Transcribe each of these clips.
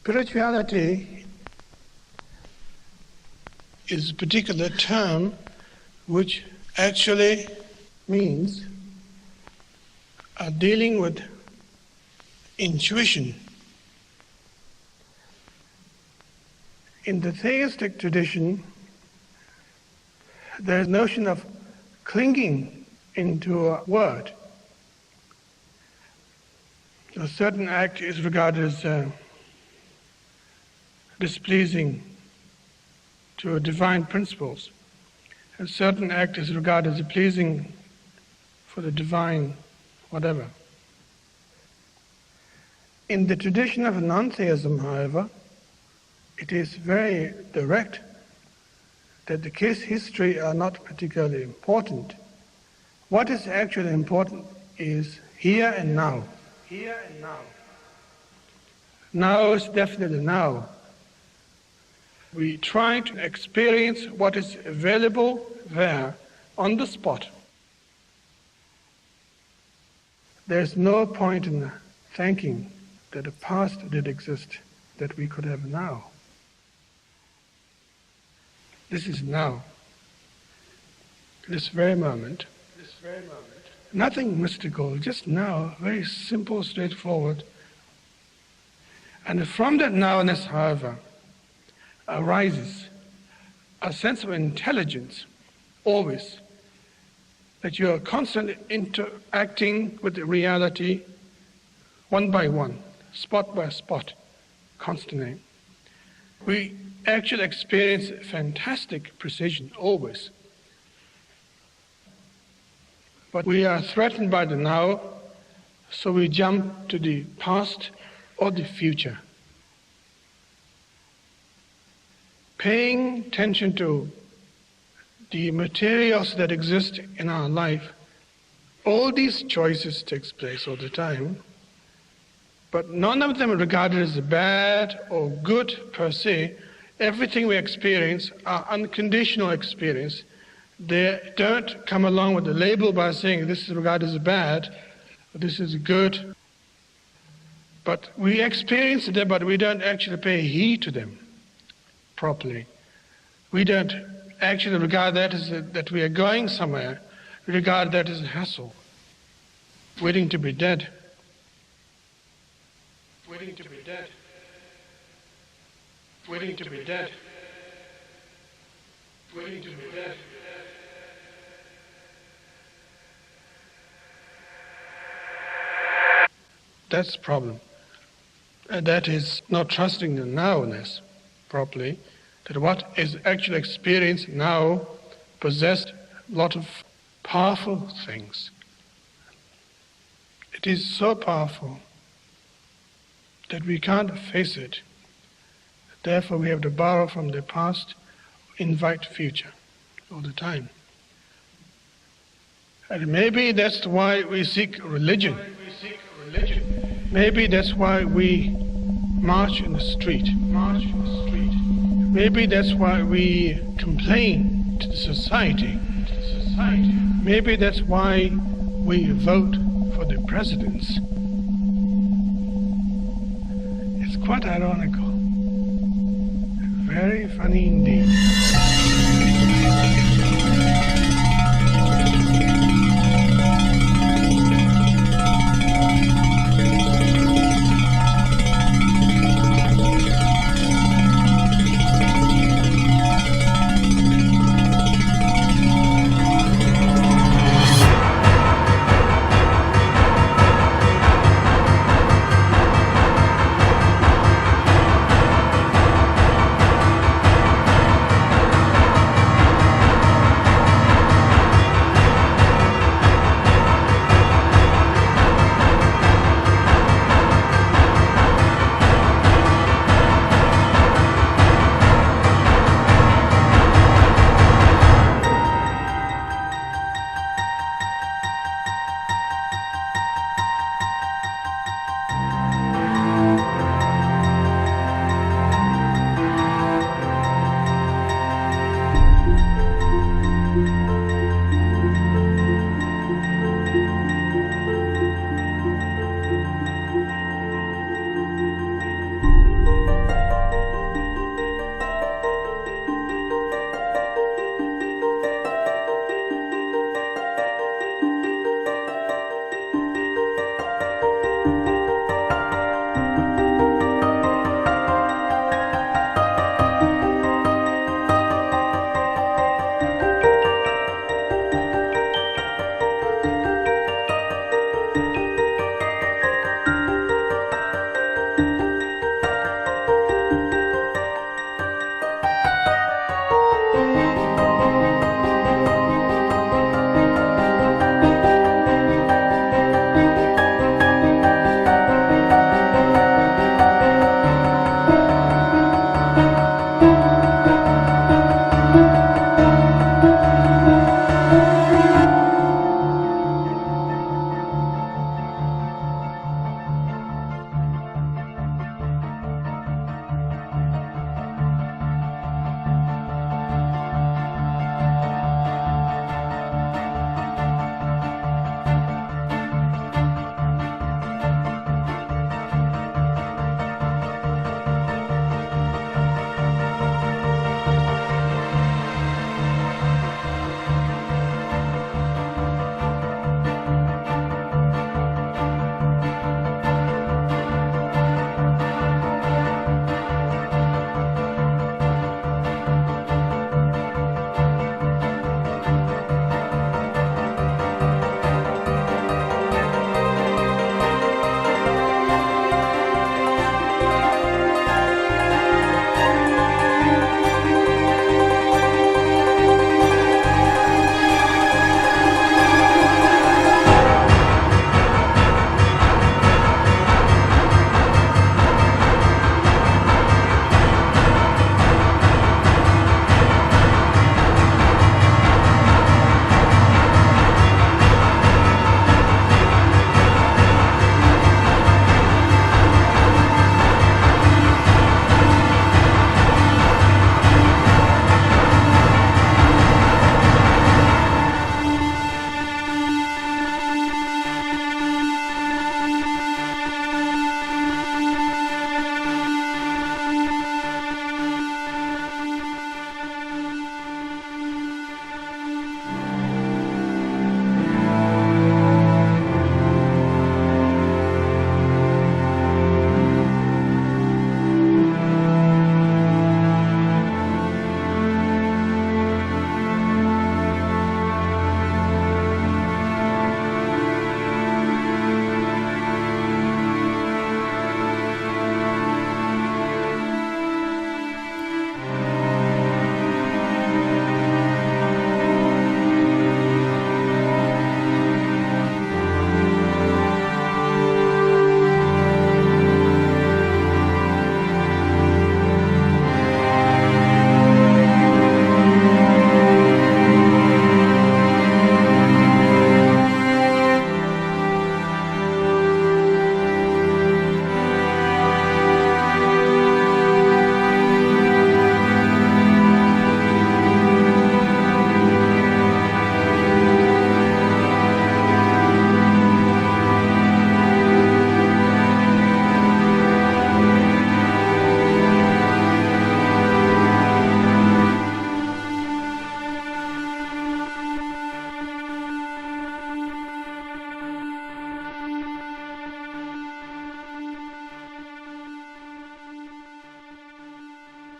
Spirituality is a particular term which actually means dealing with intuition. In the theistic tradition, there is a notion of clinging into a word. A certain act is regarded as displeasing to divine principles. A certain act is regarded as pleasing for the divine whatever. In the tradition of non-theism, however, it is very direct that the case history are not particularly important. What is actually important is here and now. Here and now. Now is definitely now. We try to experience what is available there on the spot. There's no point in thinking that the past did exist that we could have now. This is now. This very moment. Nothing mystical, just now, very simple, straightforward. And from that nowness, however, arises a sense of intelligence, always, that you are constantly interacting with the reality one by one, spot by spot, constantly. We actually experience fantastic precision, always. But we are threatened by the now, so we jump to the past or the future. Paying attention to the materials that exist in our life, all these choices takes place all the time, but none of them are regarded as bad or good per se. Everything we experience are unconditional experience. They don't come along with a label by saying this is regarded as bad, or this is good. But we experience them, but we don't actually pay heed to them properly. We don't actually regard that as that we are going somewhere. We regard that as a hassle, waiting to be dead. Waiting to be dead. Waiting to be dead. Waiting to be dead. That's the problem. And that is not trusting the nowness properly, that what is actually experienced now possessed a lot of powerful things. It is so powerful that we can't face it. Therefore, we have to borrow from the past, invite future all the time. And maybe that's why we seek religion. Maybe that's why we march in the street. Maybe that's why we complain to the society. Maybe that's why we vote for the presidents. It's quite ironical. Very funny indeed.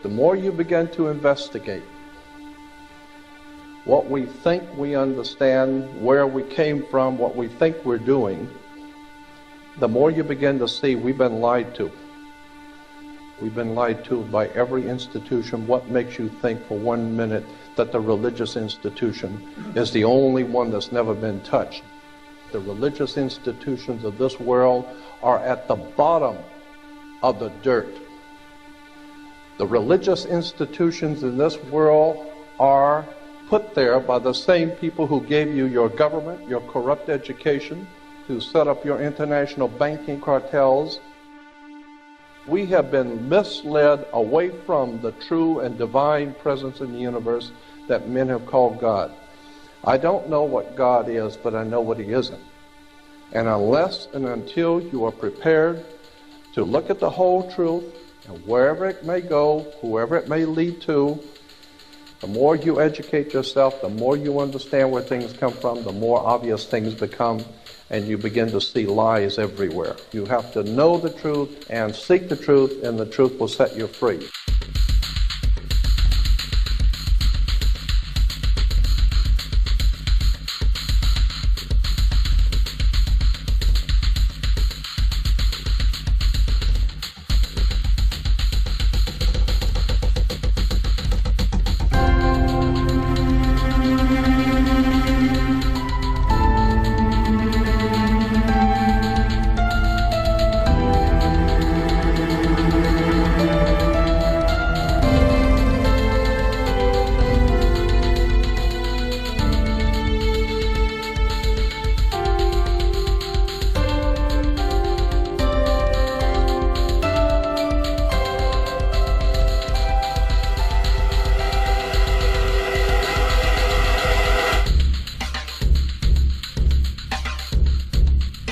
The more you begin to investigate what we think we understand, where we came from, what we think we're doing, the more you begin to see we've been lied to. We've been lied to by every institution. What makes you think for 1 minute that the religious institution is the only one that's never been touched? The religious institutions of this world are at the bottom of the dirt. The religious institutions in this world are put there by the same people who gave you your government, your corrupt education, who set up your international banking cartels. We have been misled away from the true and divine presence in the universe that men have called God. I don't know what God is, but I know what He isn't. And unless and until you are prepared to look at the whole truth, and wherever it may go, whoever it may lead to, the more you educate yourself, the more you understand where things come from, the more obvious things become, and you begin to see lies everywhere. You have to know the truth and seek the truth, and the truth will set you free.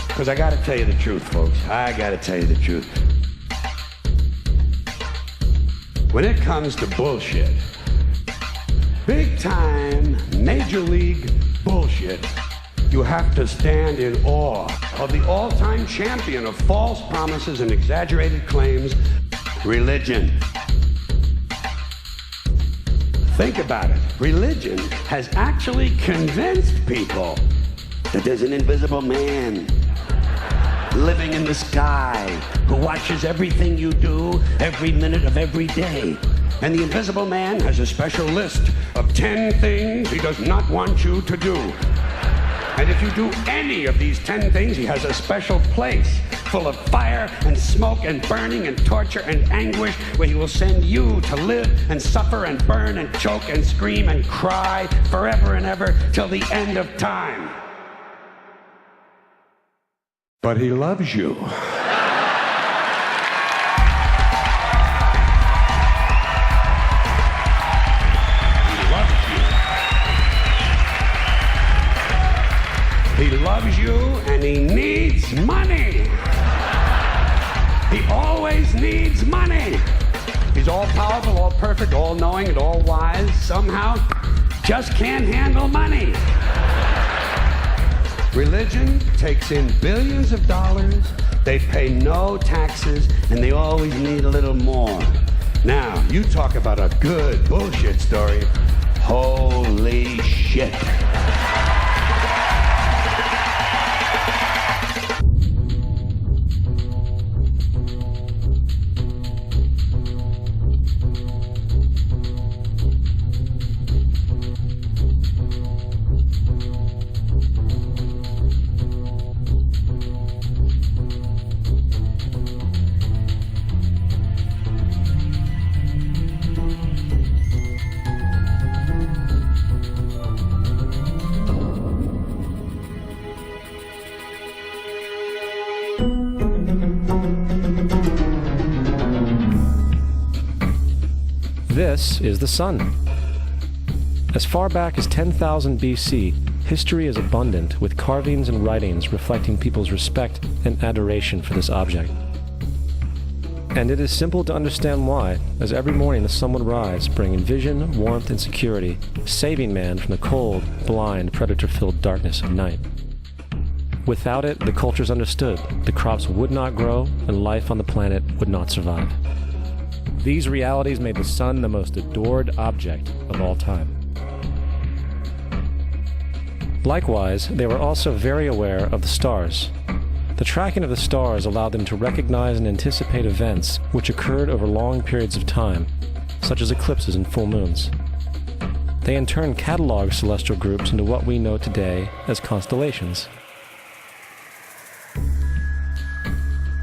Because I gotta tell you the truth, folks. I gotta tell you the truth. When it comes to bullshit, big time, major league bullshit, you have to stand in awe of the all-time champion of false promises and exaggerated claims, religion. Think about it. Religion has actually convinced people that there's an invisible man living in the sky who watches everything you do every minute of every day. And the invisible man has a special list of 10 things he does not want you to do. And if you do any of these 10 things, he has a special place full of fire and smoke and burning and torture and anguish where he will send you to live and suffer and burn and choke and scream and cry forever and ever till the end of time. But he loves you. He loves you and he needs money. He always needs money. He's all powerful, all perfect, all knowing, and all wise. Somehow, just can't handle money. Religion takes in billions of dollars, they pay no taxes, and they always need a little more. Now, you talk about a good bullshit story. Holy shit. This is the sun. As far back as 10,000 BC, history is abundant with carvings and writings reflecting people's respect and adoration for this object. And it is simple to understand why, as every morning the sun would rise, bringing vision, warmth, and security, saving man from the cold, blind, predator-filled darkness of night. Without it, the cultures understood the crops would not grow and life on the planet would not survive. These realities made the sun the most adored object of all time. Likewise, they were also very aware of the stars. The tracking of the stars allowed them to recognize and anticipate events which occurred over long periods of time, such as eclipses and full moons. They in turn cataloged celestial groups into what we know today as constellations.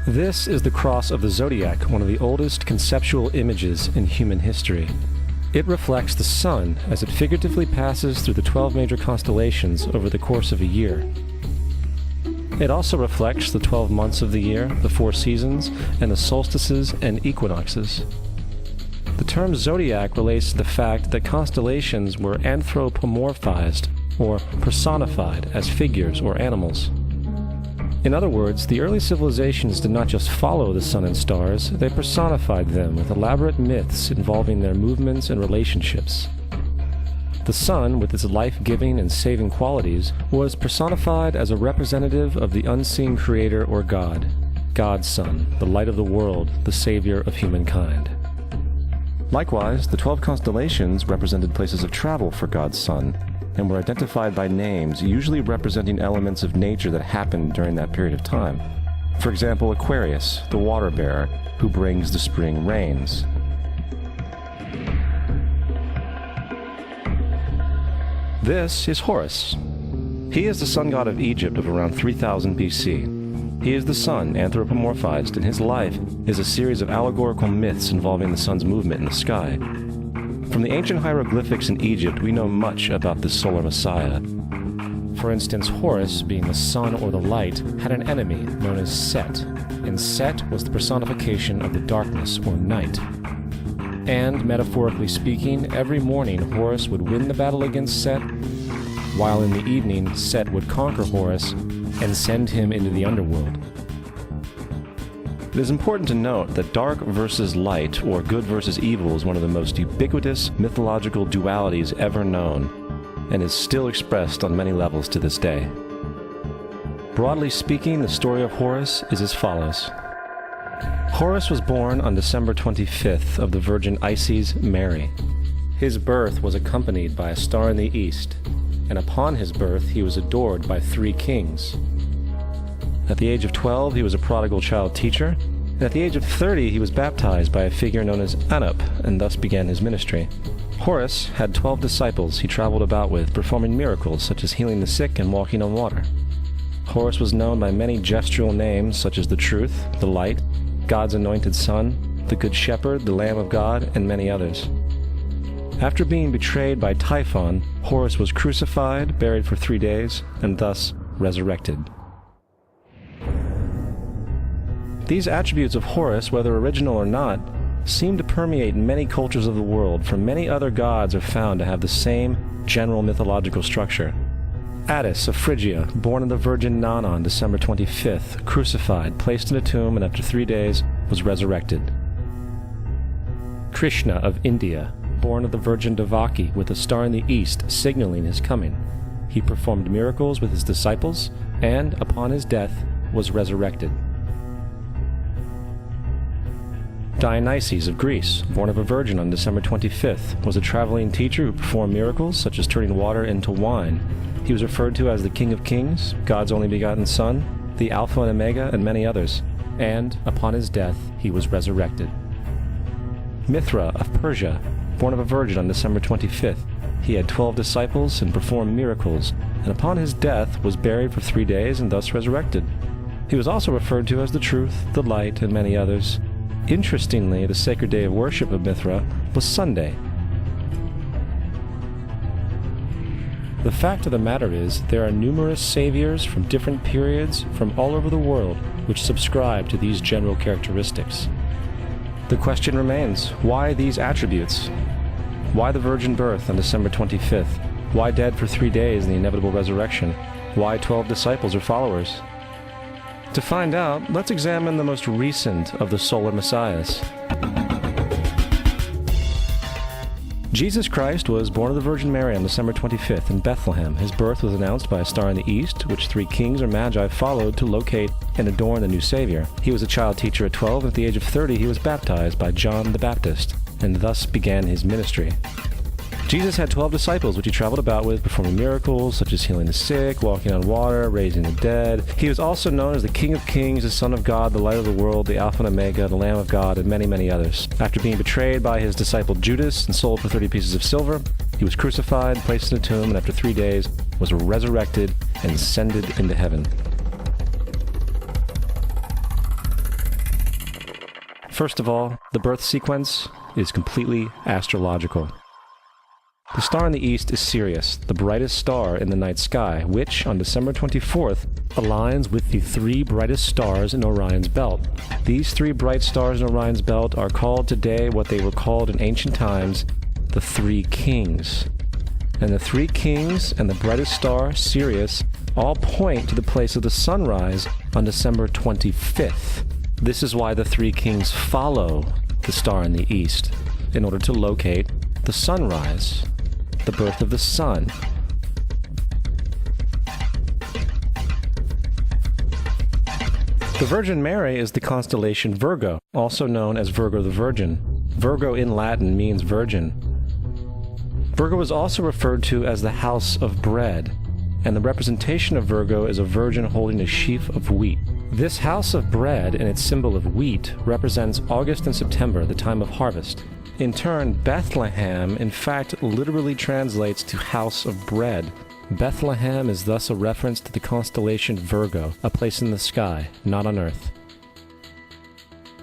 This is the cross of the zodiac, one of the oldest conceptual images in human history. It reflects the sun as it figuratively passes through the 12 major constellations over the course of a year. It also reflects the 12 months of the year, the 4 seasons, and the solstices and equinoxes. The term zodiac relates to the fact that constellations were anthropomorphized, or personified, as figures or animals. In other words, the early civilizations did not just follow the sun and stars, they personified them with elaborate myths involving their movements and relationships. The sun, with its life-giving and saving qualities, was personified as a representative of the unseen creator or God, God's Son, the light of the world, the savior of humankind. Likewise, the 12 constellations represented places of travel for God's Son, and were identified by names, usually representing elements of nature that happened during that period of time. For example, Aquarius, the water bearer, who brings the spring rains. This is Horus. He is the sun god of Egypt of around 3000 BC. He is the sun anthropomorphized, and his life is a series of allegorical myths involving the sun's movement in the sky. From the ancient hieroglyphics in Egypt, we know much about this solar messiah. For instance, Horus, being the sun or the light, had an enemy known as Set, and Set was the personification of the darkness or night. And, metaphorically speaking, every morning Horus would win the battle against Set, while in the evening Set would conquer Horus and send him into the underworld. It is important to note that dark versus light, or good versus evil, is one of the most ubiquitous mythological dualities ever known, and is still expressed on many levels to this day. Broadly speaking, the story of Horus is as follows. Horus was born on December 25th of the Virgin Isis Mary. His birth was accompanied by a star in the east, and upon his birth he was adored by 3 kings. At the age of 12, he was a prodigal child teacher, and at the age of 30, he was baptized by a figure known as Anup, and thus began his ministry. Horus had 12 disciples he traveled about with, performing miracles such as healing the sick and walking on water. Horus was known by many gestural names such as the Truth, the Light, God's Anointed Son, the Good Shepherd, the Lamb of God, and many others. After being betrayed by Typhon, Horus was crucified, buried for 3 days, and thus resurrected. These attributes of Horus, whether original or not, seem to permeate many cultures of the world, for many other gods are found to have the same general mythological structure. Attis of Phrygia, born of the Virgin Nana on December 25th, crucified, placed in a tomb, and after 3 days was resurrected. Krishna of India, born of the Virgin Devaki, with a star in the east signaling his coming. He performed miracles with his disciples, and, upon his death, was resurrected. Dionysus of Greece, born of a virgin on December 25th, was a traveling teacher who performed miracles such as turning water into wine. He was referred to as the King of Kings, God's only begotten Son, the Alpha and Omega, and many others. And, upon his death, he was resurrected. Mithra of Persia, born of a virgin on December 25th, he had 12 disciples and performed miracles, and upon his death was buried for 3 days and thus resurrected. He was also referred to as the Truth, the Light, and many others. Interestingly, the sacred day of worship of Mithra was Sunday. The fact of the matter is, there are numerous saviors from different periods from all over the world which subscribe to these general characteristics. The question remains, why these attributes? Why the virgin birth on December 25th? Why dead for 3 days and the inevitable resurrection? Why 12 disciples or followers? To find out, let's examine the most recent of the solar messiahs. Jesus Christ was born of the Virgin Mary on December 25th in Bethlehem. His birth was announced by a star in the east, which 3 kings or magi followed to locate and adorn the new Savior. He was a child teacher at 12, and at the age of 30 he was baptized by John the Baptist, and thus began his ministry. Jesus had 12 disciples, which he traveled about with, performing miracles such as healing the sick, walking on water, raising the dead. He was also known as the King of Kings, the Son of God, the Light of the World, the Alpha and Omega, the Lamb of God, and many, many others. After being betrayed by his disciple Judas and sold for 30 pieces of silver, he was crucified, placed in a tomb, and after 3 days was resurrected and ascended into heaven. First of all, the birth sequence is completely astrological. The star in the east is Sirius, the brightest star in the night sky, which, on December 24th, aligns with the 3 brightest stars in Orion's belt. These 3 bright stars in Orion's belt are called today what they were called in ancient times, the 3 kings. And the 3 kings and the brightest star, Sirius, all point to the place of the sunrise on December 25th. This is why the 3 kings follow the star in the east, in order to locate the sunrise, the birth of the sun. The Virgin Mary is the constellation Virgo, also known as Virgo the Virgin. Virgo in Latin means virgin. Virgo is also referred to as the house of bread, and the representation of Virgo is a virgin holding a sheaf of wheat. This house of bread and its symbol of wheat represents August and September, the time of harvest. In turn, Bethlehem, in fact, literally translates to house of bread. Bethlehem is thus a reference to the constellation Virgo, a place in the sky, not on Earth.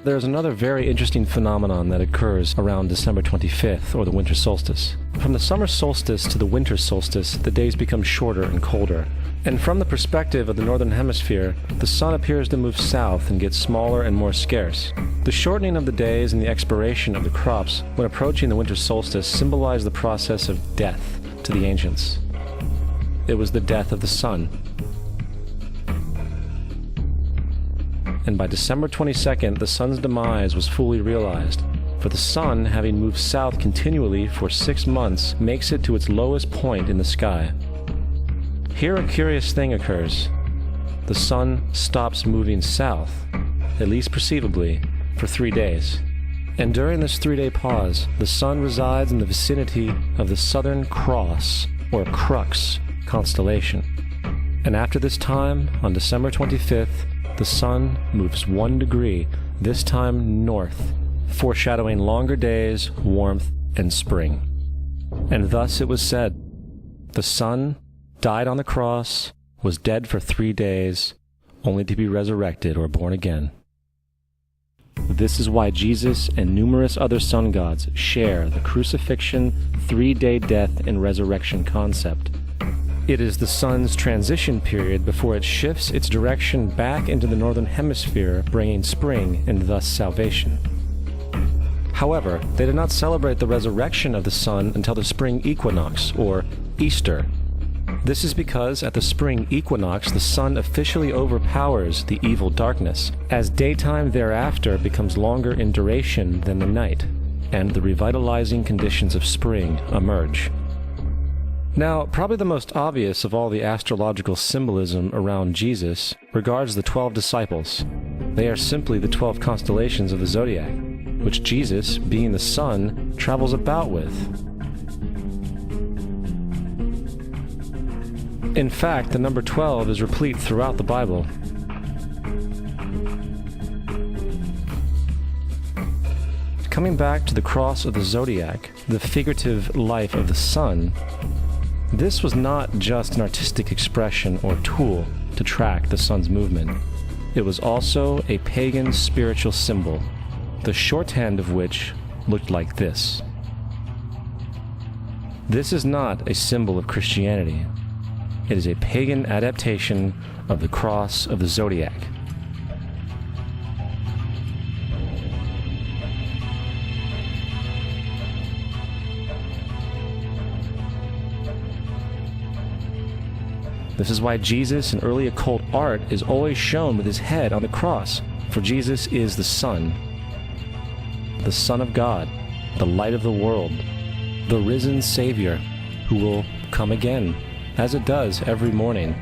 There's another very interesting phenomenon that occurs around December 25th, or the winter solstice. From the summer solstice to the winter solstice, the days become shorter and colder. And from the perspective of the northern hemisphere, the sun appears to move south and get smaller and more scarce. The shortening of the days and the expiration of the crops when approaching the winter solstice symbolize the process of death to the ancients. It was the death of the sun. And by December 22nd, the sun's demise was fully realized, for the sun, having moved south continually for 6 months, makes it to its lowest point in the sky. Here a curious thing occurs. The sun stops moving south, at least perceivably, for 3 days. And during this 3-day pause, the sun resides in the vicinity of the Southern Cross, or Crux, constellation. And after this time, on December 25th, the sun moves 1 degree, this time north, foreshadowing longer days, warmth, and spring. And thus it was said, the sun died on the cross, was dead for 3 days, only to be resurrected or born again. This is why Jesus and numerous other sun gods share the crucifixion, 3-day death, and resurrection concept. It is the sun's transition period before it shifts its direction back into the northern hemisphere, bringing spring and thus salvation. However, they did not celebrate the resurrection of the sun until the spring equinox, or Easter. This is because at the spring equinox the sun officially overpowers the evil darkness, as daytime thereafter becomes longer in duration than the night, and the revitalizing conditions of spring emerge. Now, probably the most obvious of all the astrological symbolism around Jesus regards the 12 disciples. They are simply the 12 constellations of the zodiac, which Jesus, being the sun, travels about with. In fact, the number 12 is replete throughout the Bible. Coming back to the cross of the zodiac, the figurative life of the sun, this was not just an artistic expression or tool to track the sun's movement. It was also a pagan spiritual symbol, the shorthand of which looked like this. This is not a symbol of Christianity. It is a pagan adaptation of the cross of the zodiac. This is why Jesus in early occult art is always shown with his head on the cross, for Jesus is the Son of God, the light of the world, the risen Savior, who will come again, as it does every morning.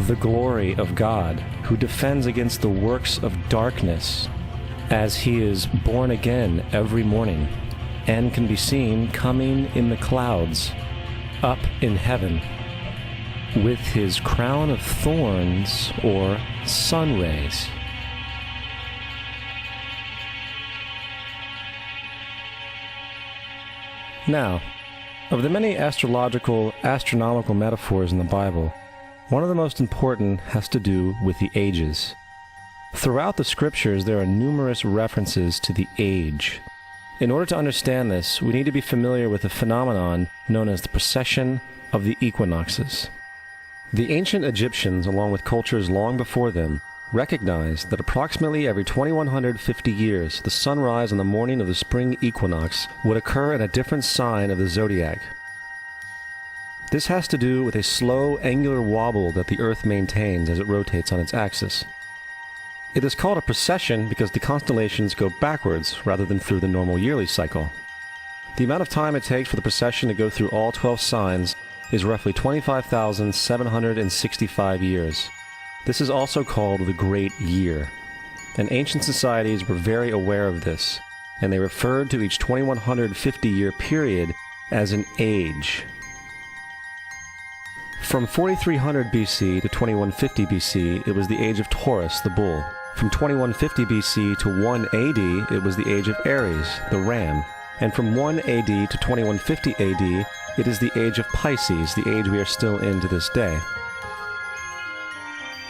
The glory of God, who defends against the works of darkness, as he is born again every morning, and can be seen coming in the clouds, up in heaven, with his crown of thorns or sun rays. Now, of the many astronomical metaphors in the Bible, one of the most important has to do with the ages. Throughout the scriptures, there are numerous references to the age. In order to understand this, we need to be familiar with a phenomenon known as the precession of the equinoxes. The ancient Egyptians, along with cultures long before them, recognized that approximately every 2150 years, the sunrise on the morning of the spring equinox would occur in a different sign of the zodiac. This has to do with a slow, angular wobble that the Earth maintains as it rotates on its axis. It is called a precession because the constellations go backwards rather than through the normal yearly cycle. The amount of time it takes for the precession to go through all 12 signs is roughly 25,765 years. This is also called the Great Year, and ancient societies were very aware of this, and they referred to each 2150-year period as an age. From 4300 BC to 2150 BC, it was the age of Taurus, the bull. From 2150 BC to 1 AD, it was the age of Aries, the ram. And from 1 AD to 2150 AD, it is the age of Pisces, the age we are still in to this day.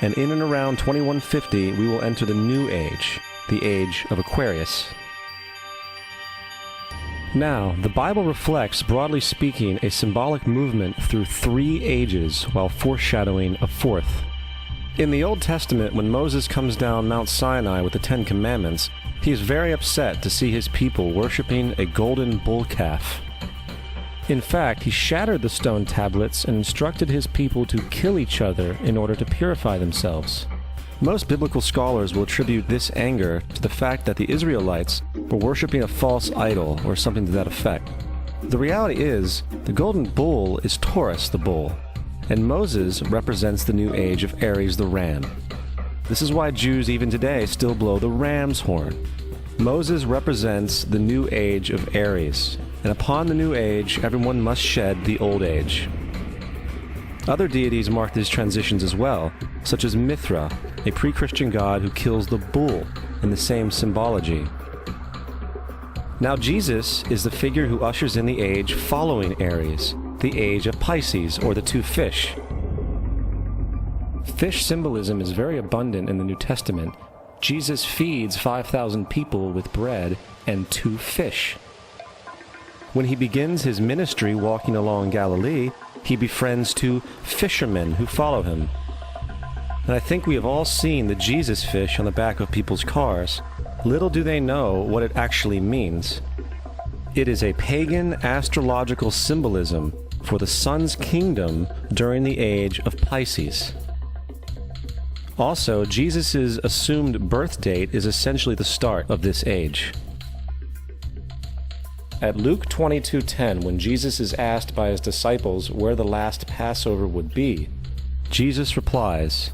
And in and around 2150, we will enter the new age, the age of Aquarius. Now, the Bible reflects, broadly speaking, a symbolic movement through 3 ages while foreshadowing a 4th. In the Old Testament, when Moses comes down Mount Sinai with the 10 Commandments, he is very upset to see his people worshiping a golden bull calf. In fact, he shattered the stone tablets and instructed his people to kill each other in order to purify themselves. Most biblical scholars will attribute this anger to the fact that the Israelites were worshiping a false idol or something to that effect. The reality is, the golden bull is Taurus the bull, and Moses represents the new age of Aries the ram. This is why Jews even today still blow the ram's horn. Moses represents the new age of Aries, and upon the new age, everyone must shed the old age. Other deities mark these transitions as well, such as Mithra, a pre-Christian god who kills the bull in the same symbology. Now Jesus is the figure who ushers in the age following Aries, the age of Pisces, or the 2 fish. Fish symbolism is very abundant in the New Testament. Jesus feeds 5,000 people with bread and 2 fish. When he begins his ministry walking along Galilee, he befriends 2 fishermen who follow him. And I think we have all seen the Jesus fish on the back of people's cars. Little do they know what it actually means. It is a pagan astrological symbolism for the sun's kingdom during the age of Pisces. Also, Jesus' assumed birth date is essentially the start of this age. At Luke 22:10, when Jesus is asked by his disciples where the last Passover would be, Jesus replies,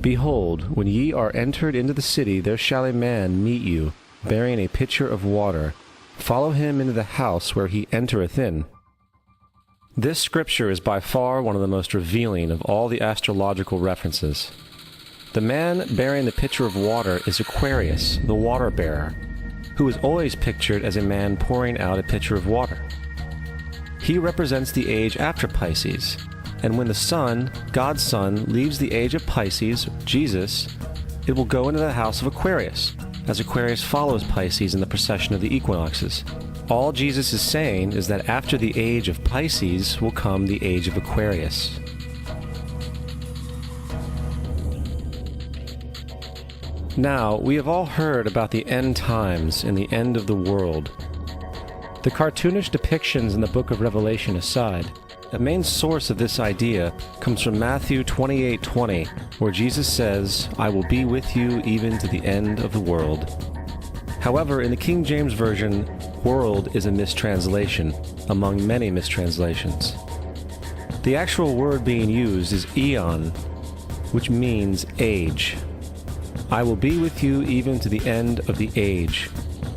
"Behold, when ye are entered into the city, there shall a man meet you, bearing a pitcher of water. Follow him into the house where he entereth in." This scripture is by far one of the most revealing of all the astrological references. The man bearing the pitcher of water is Aquarius, the water bearer, who is always pictured as a man pouring out a pitcher of water. He represents the age after Pisces, and when the sun, God's Son, leaves the age of Pisces, Jesus, it will go into the house of Aquarius, as Aquarius follows Pisces in the precession of the equinoxes. All Jesus is saying is that after the age of Pisces will come the age of Aquarius. Now, we have all heard about the end times and the end of the world. The cartoonish depictions in the book of Revelation aside, the main source of this idea comes from Matthew 28:20, where Jesus says, "I will be with you even to the end of the world." However, in the King James Version, world is a mistranslation among many mistranslations. The actual word being used is eon, which means age. I will be with you even to the end of the age,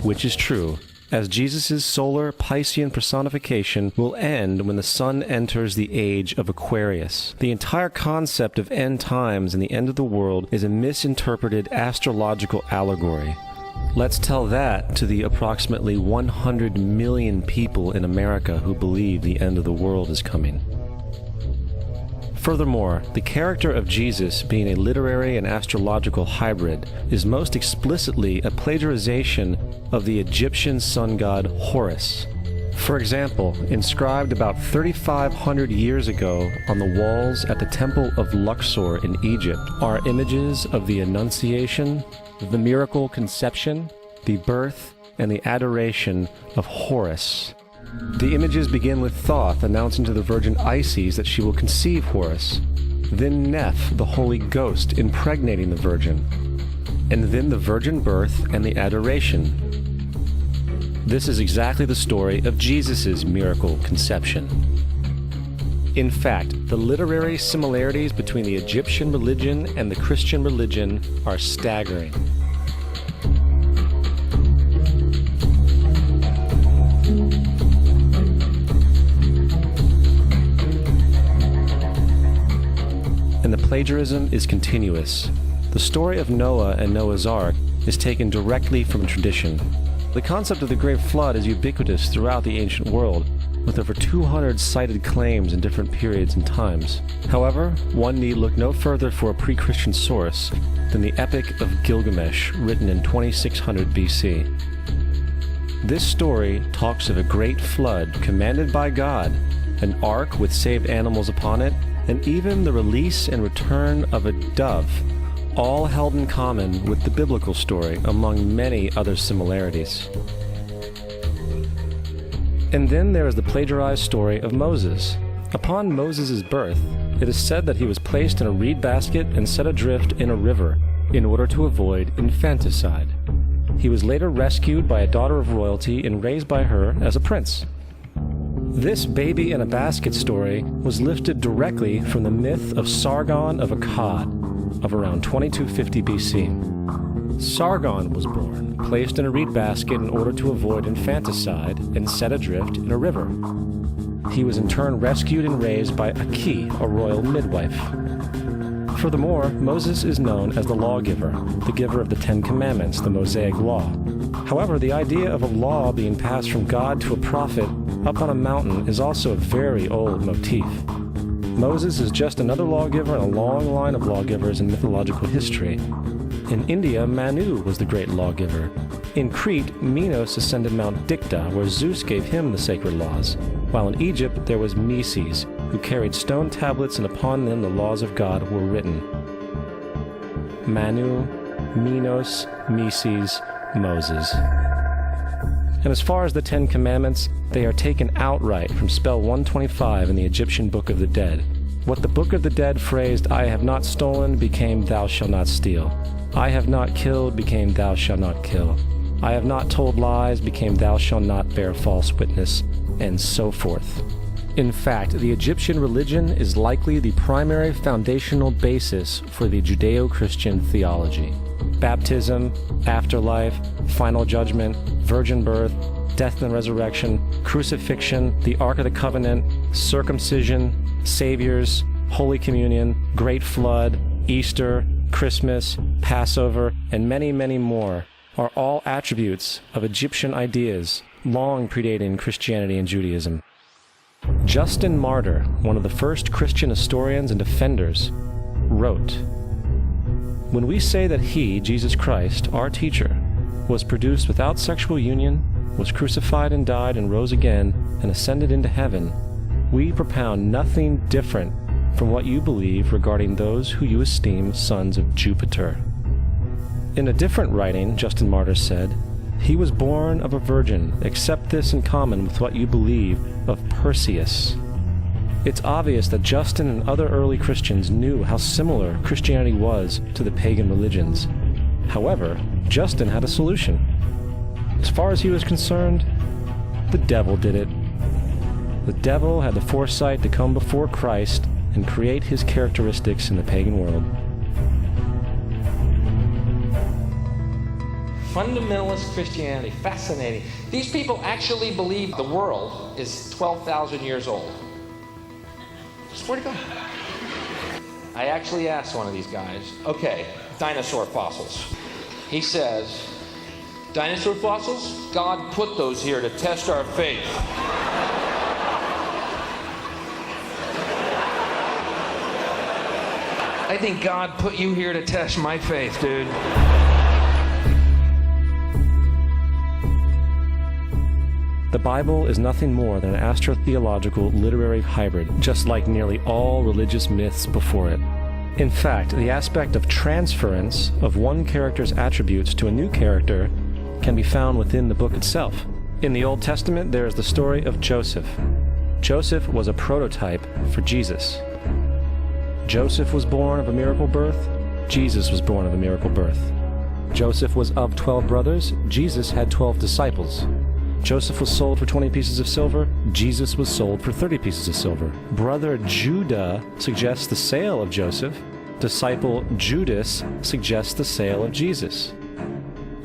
which is true, as Jesus' solar Piscean personification will end when the sun enters the age of Aquarius. The entire concept of end times and the end of the world is a misinterpreted astrological allegory. Let's tell that to the approximately 100 million people in America who believe the end of the world is coming. Furthermore, the character of Jesus being a literary and astrological hybrid is most explicitly a plagiarization of the Egyptian sun god Horus. For example, inscribed about 3,500 years ago on the walls at the Temple of Luxor in Egypt are images of the Annunciation, the miracle conception, the birth, and the adoration of Horus. The images begin with Thoth announcing to the Virgin Isis that she will conceive Horus, then Neph, the Holy Ghost, impregnating the Virgin, and then the virgin birth and the adoration. This is exactly the story of Jesus' miracle conception. In fact, the literary similarities between the Egyptian religion and the Christian religion are staggering. And the plagiarism is continuous. The story of Noah and Noah's Ark is taken directly from tradition. The concept of the Great Flood is ubiquitous throughout the ancient world, with over 200 cited claims in different periods and times. However, one need look no further for a pre-Christian source than the Epic of Gilgamesh, written in 2600 BC. This story talks of a great flood commanded by God, an ark with saved animals upon it, and even the release and return of a dove, all held in common with the biblical story among many other similarities. And then there is the plagiarized story of Moses. Upon Moses' birth, it is said that he was placed in a reed basket and set adrift in a river in order to avoid infanticide. He was later rescued by a daughter of royalty and raised by her as a prince. This baby in a basket story was lifted directly from the myth of Sargon of Akkad of around 2250 BC. Sargon was born, placed in a reed basket in order to avoid infanticide, and set adrift in a river. He was in turn rescued and raised by Aki, a royal midwife. Furthermore, Moses is known as the lawgiver, the giver of the Ten Commandments, the Mosaic Law. However, the idea of a law being passed from God to a prophet up on a mountain is also a very old motif. Moses is just another lawgiver in a long line of lawgivers in mythological history. In India, Manu was the great lawgiver. In Crete, Minos ascended Mount Dicta, where Zeus gave him the sacred laws, while in Egypt there was Meses, who carried stone tablets and upon them the laws of God were written. Manu, Minos, Meses, Moses. And as far as the Ten Commandments, they are taken outright from spell 125 in the Egyptian Book of the Dead. What the Book of the Dead phrased, "I have not stolen," became "Thou shalt not steal." "I have not killed," became "Thou shalt not kill." "I have not told lies," became "Thou shalt not bear false witness," and so forth. In fact, the Egyptian religion is likely the primary foundational basis for the Judeo-Christian theology. Baptism, afterlife, final judgment, virgin birth, death and resurrection, crucifixion, the Ark of the Covenant, circumcision, saviors, Holy Communion, Great Flood, Easter, Christmas, Passover, and many, many more are all attributes of Egyptian ideas long predating Christianity and Judaism. Justin Martyr, one of the first Christian historians and defenders, wrote, "When we say that he, Jesus Christ, our teacher, was produced without sexual union, was crucified and died and rose again and ascended into heaven, we propound nothing different from what you believe regarding those who you esteem sons of Jupiter." In a different writing, Justin Martyr said, "He was born of a virgin, except this in common with what you believe of Perseus." It's obvious that Justin and other early Christians knew how similar Christianity was to the pagan religions. However, Justin had a solution. As far as he was concerned, The devil did it. The devil had the foresight to come before Christ and create his characteristics in the pagan world. Fundamentalist Christianity, fascinating. These people actually believe the world is 12,000 years old. Swear to God. I actually asked one of these guys, okay, dinosaur fossils. He says, dinosaur fossils? God put those here to test our faith. I think God put you here to test my faith, dude. The Bible is nothing more than an astrotheological literary hybrid, just like nearly all religious myths before it. In fact, the aspect of transference of one character's attributes to a new character can be found within the book itself. In the Old Testament, there is the story of Joseph. Joseph was a prototype for Jesus. Joseph was born of a miracle birth. Jesus was born of a miracle birth. Joseph was of 12 brothers. Jesus had 12 disciples. Joseph was sold for 20 pieces of silver. Jesus was sold for 30 pieces of silver. Brother Judah suggests the sale of Joseph. Disciple Judas suggests the sale of Jesus.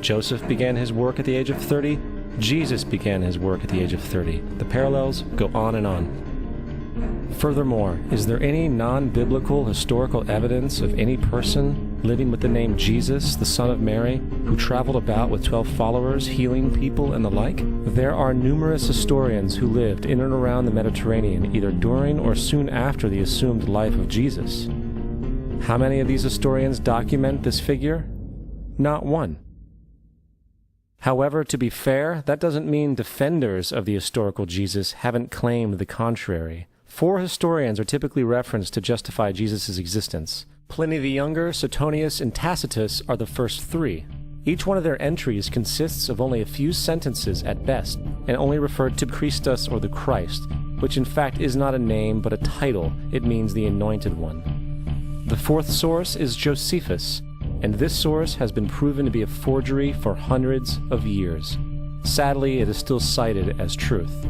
Joseph began his work at the age of 30. Jesus began his work at the age of 30. The parallels go on and on. Furthermore, is there any non-biblical historical evidence of any person living with the name Jesus, the son of Mary, who traveled about with 12 followers, healing people and the like? There are numerous historians who lived in and around the Mediterranean, either during or soon after the assumed life of Jesus. How many of these historians document this figure? Not one. However, to be fair, that doesn't mean defenders of the historical Jesus haven't claimed the contrary. 4 historians are typically referenced to justify Jesus' existence. Pliny the Younger, Suetonius, and Tacitus are the first 3. Each one of their entries consists of only a few sentences at best, and only referred to Christus or the Christ, which in fact is not a name but a title. It means the Anointed One. The 4th source is Josephus, and this source has been proven to be a forgery for hundreds of years. Sadly, it is still cited as truth.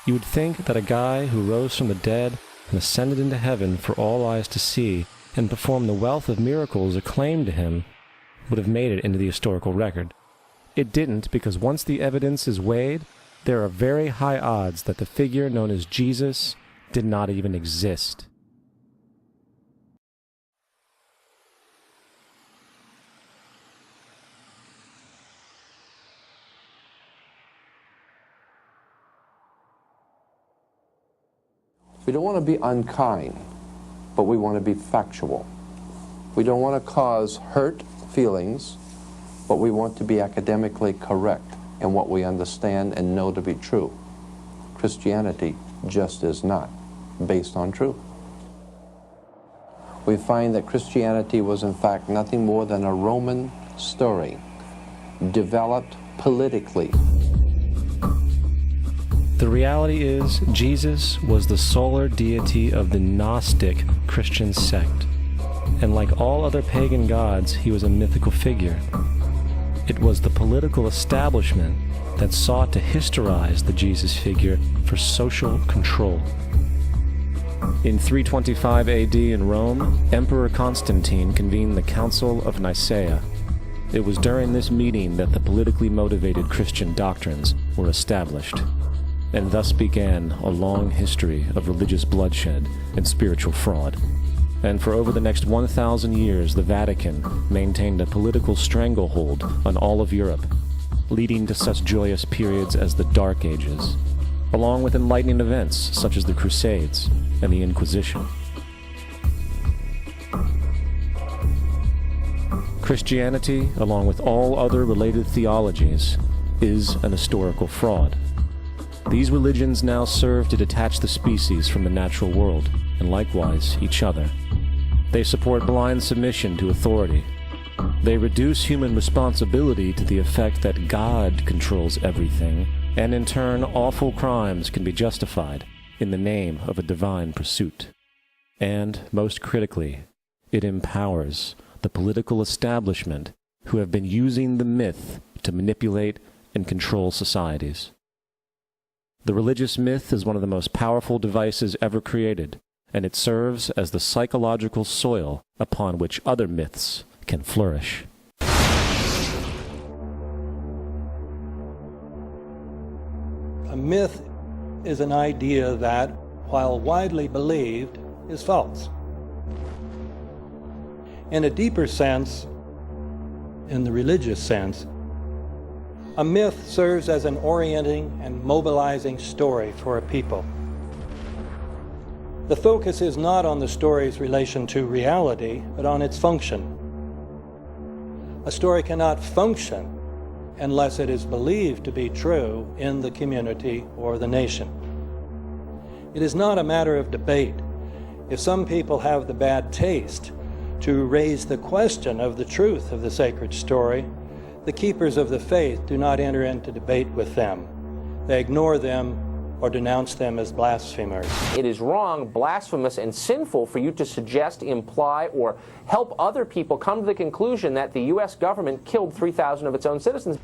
You would think that a guy who rose from the dead and ascended into heaven for all eyes to see and performed the wealth of miracles acclaimed to him would have made it into the historical record. It didn't, because once the evidence is weighed, there are very high odds that the figure known as Jesus did not even exist. We don't want to be unkind, but we want to be factual. We don't want to cause hurt feelings, but we want to be academically correct in what we understand and know to be true. Christianity just is not based on truth. We find that Christianity was in fact nothing more than a Roman story, developed politically. The reality is, Jesus was the solar deity of the Gnostic Christian sect, and like all other pagan gods, he was a mythical figure. It was the political establishment that sought to historize the Jesus figure for social control. In 325 AD in Rome, Emperor Constantine convened the Council of Nicaea. It was during this meeting that the politically motivated Christian doctrines were established, and thus began a long history of religious bloodshed and spiritual fraud. And for over the next 1,000 years, the Vatican maintained a political stranglehold on all of Europe, leading to such joyous periods as the Dark Ages, along with enlightening events such as the Crusades and the Inquisition. Christianity, along with all other related theologies, is an historical fraud. These religions now serve to detach the species from the natural world, and likewise each other. They support blind submission to authority. They reduce human responsibility to the effect that God controls everything, and in turn awful crimes can be justified in the name of a divine pursuit. And, most critically, it empowers the political establishment who have been using the myth to manipulate and control societies. The religious myth is one of the most powerful devices ever created, and it serves as the psychological soil upon which other myths can flourish. A myth is an idea that, while widely believed, is false. In a deeper sense, in the religious sense, a myth serves as an orienting and mobilizing story for a people. The focus is not on the story's relation to reality, but on its function. A story cannot function unless it is believed to be true in the community or the nation. It is not a matter of debate. If some people have the bad taste to raise the question of the truth of the sacred story, the keepers of the faith do not enter into debate with them. They ignore them or denounce them as blasphemers. It is wrong, blasphemous, and sinful for you to suggest, imply, or help other people come to the conclusion that the U.S. government killed 3,000 of its own citizens.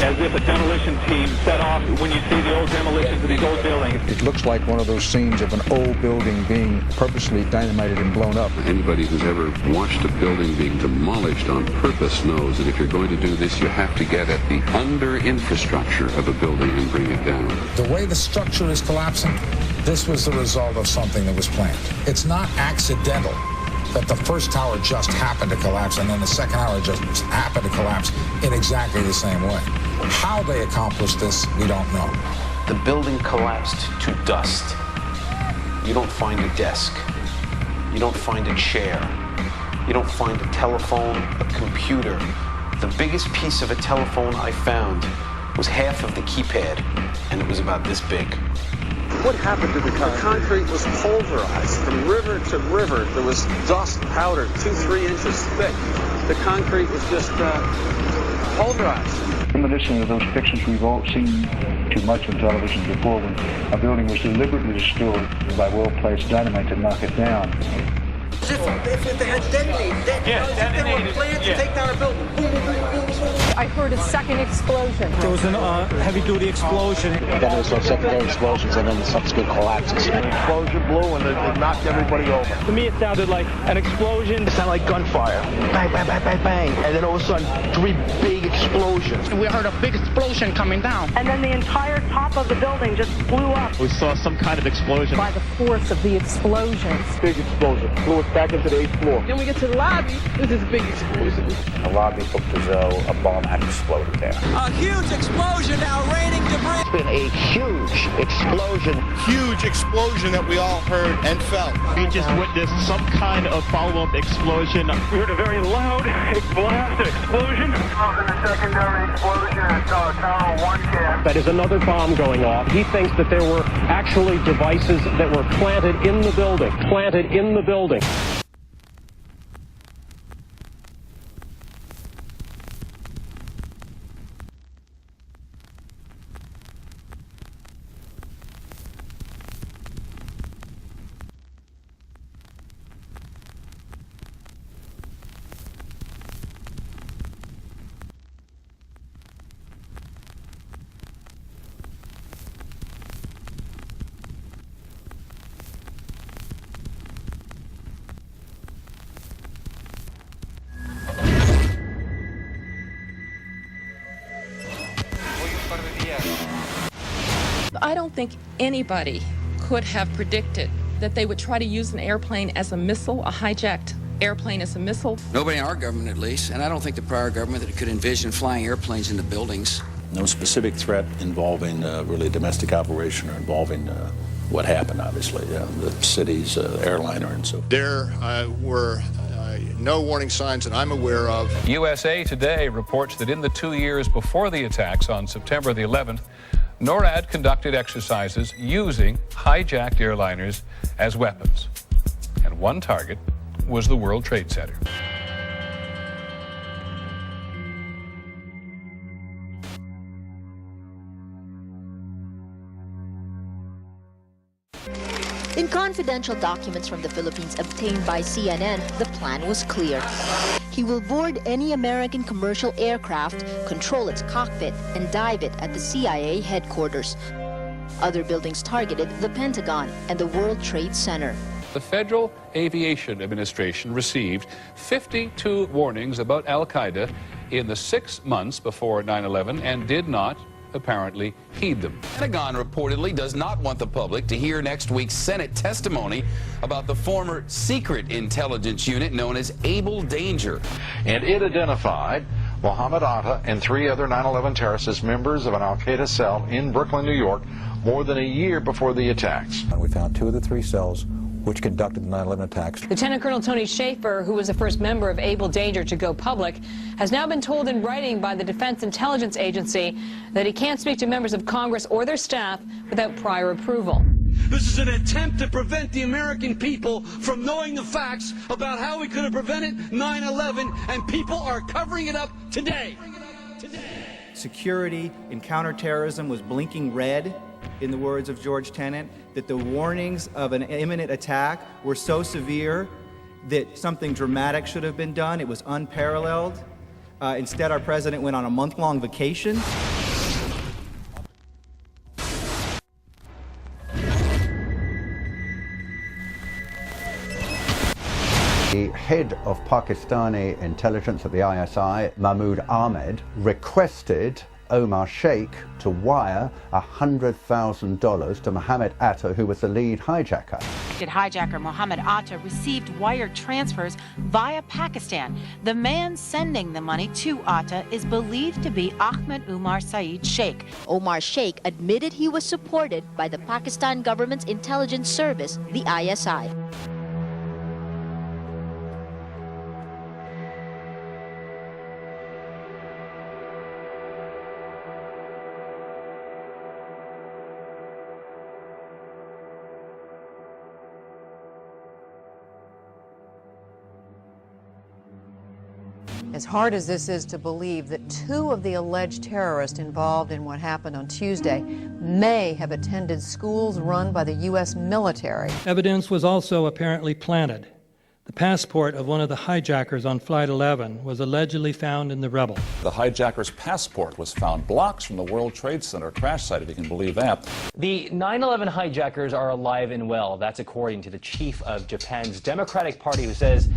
As if a demolition team set off when you see the old demolitions of these old buildings. It looks like one of those scenes of an old building being purposely dynamited and blown up. Anybody who's ever watched a building being demolished on purpose knows that if you're going to do this, you have to get at the under-infrastructure of a building and bring it down. The way the structure is collapsing, this was the result of something that was planned. It's not accidental that the first tower just happened to collapse and then the second tower just happened to collapse in exactly the same way. How they accomplished this, we don't know. The building collapsed to dust. You don't find a desk. You don't find a chair. You don't find a telephone, a computer. The biggest piece of a telephone I found was half of the keypad, and it was about this big. What happened to the concrete? The concrete was pulverized from river to river. There was dust powder 2-3 inches thick. The concrete was just pulverized. Reminiscent of those pictures we've all seen too much on television before, when a building was deliberately destroyed by well-placed dynamite to knock it down. If they had detonated, if they were planned to take down a building. Boom, boom, boom, boom, boom. I heard a second explosion. There was a heavy-duty explosion. Then there was some secondary explosions and then the subsequent collapses. An explosion blew and it knocked everybody over. To me, it sounded like an explosion. It sounded like gunfire. Bang, bang, bang, bang, bang. And then all of a sudden, 3 big explosions. We heard a big explosion coming down. And then the entire top of the building just blew up. We saw some kind of explosion. By the force of the explosions. Big explosion. Blew us back into the 8th floor. Then we get to the lobby. This is a big explosion. The lobby looked as though a bomb had exploded there. A huge explosion now raining debris. It's been a huge explosion. Huge explosion that we all heard and felt. We just witnessed some kind of follow-up explosion. We heard a very loud blast explosion. The secondary explosion at Tower 1 camp. That is another bomb going off. He thinks that there were actually devices that were planted in the building. Planted in the building. I don't think anybody could have predicted that they would try to use an airplane as a missile, a hijacked airplane as a missile. Nobody in our government, at least, and I don't think the prior government that could envision flying airplanes into buildings. No specific threat involving really a domestic operation or involving what happened, obviously, the city's airliner and so forth. There were no warning signs that I'm aware of. USA Today reports that in the 2 years before the attacks on September the 11th, NORAD conducted exercises using hijacked airliners as weapons. And one target was the World Trade Center. In confidential documents from the Philippines obtained by CNN, the plan was clear. He will board any American commercial aircraft, control its cockpit, and dive it at the CIA headquarters. Other buildings targeted the Pentagon and the World Trade Center. The Federal Aviation Administration received 52 warnings about Al-Qaeda in the 6 months before 9/11 and did not apparently heed them. The Pentagon reportedly does not want the public to hear next week's Senate testimony about the former secret intelligence unit known as Able Danger. And it identified Mohammed Atta and 3 other 9/11 terrorists as members of an Al-Qaeda cell in Brooklyn, New York, more than a year before the attacks. We found 2 of the 3 cells which conducted the 9/11 attacks. Lieutenant Colonel Tony Schaefer, who was the first member of Able Danger to go public, has now been told in writing by the Defense Intelligence Agency that he can't speak to members of Congress or their staff without prior approval. This is an attempt to prevent the American people from knowing the facts about how we could have prevented 9/11, and people are covering it up today. Security and counterterrorism was blinking red, in the words of George Tenet, that the warnings of an imminent attack were so severe that something dramatic should have been done. It was unparalleled. Instead, our president went on a month-long vacation. The head of Pakistani intelligence at the ISI, Mahmoud Ahmed, requested Omar Sheikh to wire $100,000 to Mohammed Atta, who was the lead hijacker. Hijacker Mohammed Atta received wire transfers via Pakistan. The man sending the money to Atta is believed to be Ahmed Umar Saeed Sheikh. Omar Sheikh admitted he was supported by the Pakistan government's intelligence service, the ISI. As hard as this is to believe that 2 of the alleged terrorists involved in what happened on Tuesday may have attended schools run by the U.S. military. Evidence was also apparently planted. The passport of one of the hijackers on Flight 11 was allegedly found in the rubble. The hijacker's passport was found blocks from the World Trade Center crash site, if you can believe that. The 9/11 hijackers are alive and well. That's according to the chief of Japan's Democratic Party, who says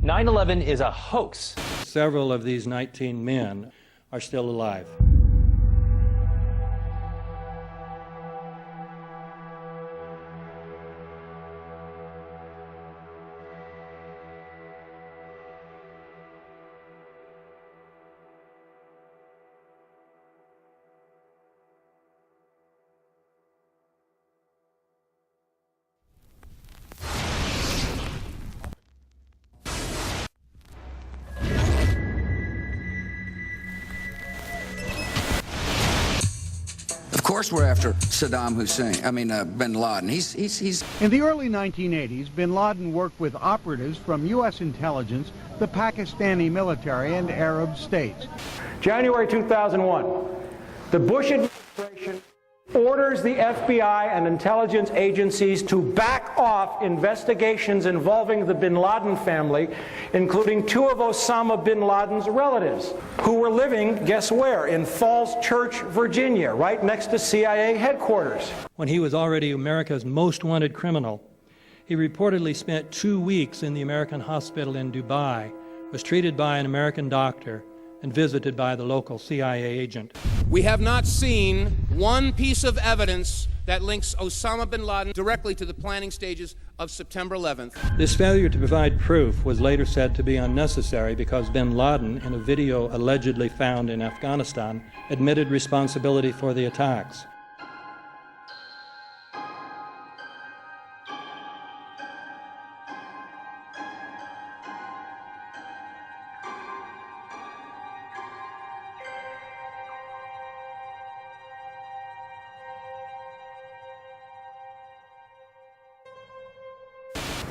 9/11 is a hoax. Several of these 19 men are still alive. Of course we're after Saddam Hussein, bin Laden. He's... In the early 1980s, bin Laden worked with operatives from U.S. intelligence, the Pakistani military, and Arab states. January 2001, the Bush administration orders the FBI and intelligence agencies to back off investigations involving the bin Laden family, including 2 of Osama bin Laden's relatives, who were living, guess where, in Falls Church, Virginia, right next to CIA headquarters. When he was already America's most wanted criminal, he reportedly spent 2 weeks in the American hospital in Dubai, was treated by an American doctor, and visited by the local CIA agent. We have not seen one piece of evidence that links Osama bin Laden directly to the planning stages of September 11th. This failure to provide proof was later said to be unnecessary because bin Laden, in a video allegedly found in Afghanistan, admitted responsibility for the attacks.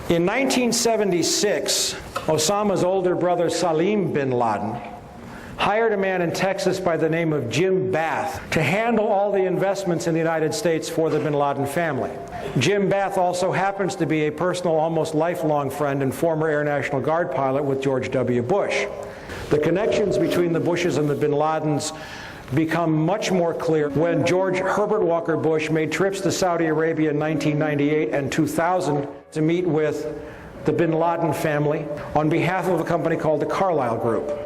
In 1976, Osama's older brother Salim bin Laden hired a man in Texas by the name of Jim Bath to handle all the investments in the United States for the bin Laden family. Jim Bath also happens to be a personal, almost lifelong friend and former Air National Guard pilot with George W. Bush. The connections between the Bushes and the bin Ladens become much more clear when George Herbert Walker Bush made trips to Saudi Arabia in 1998 and 2000 to meet with the bin Laden family on behalf of a company called the Carlyle Group.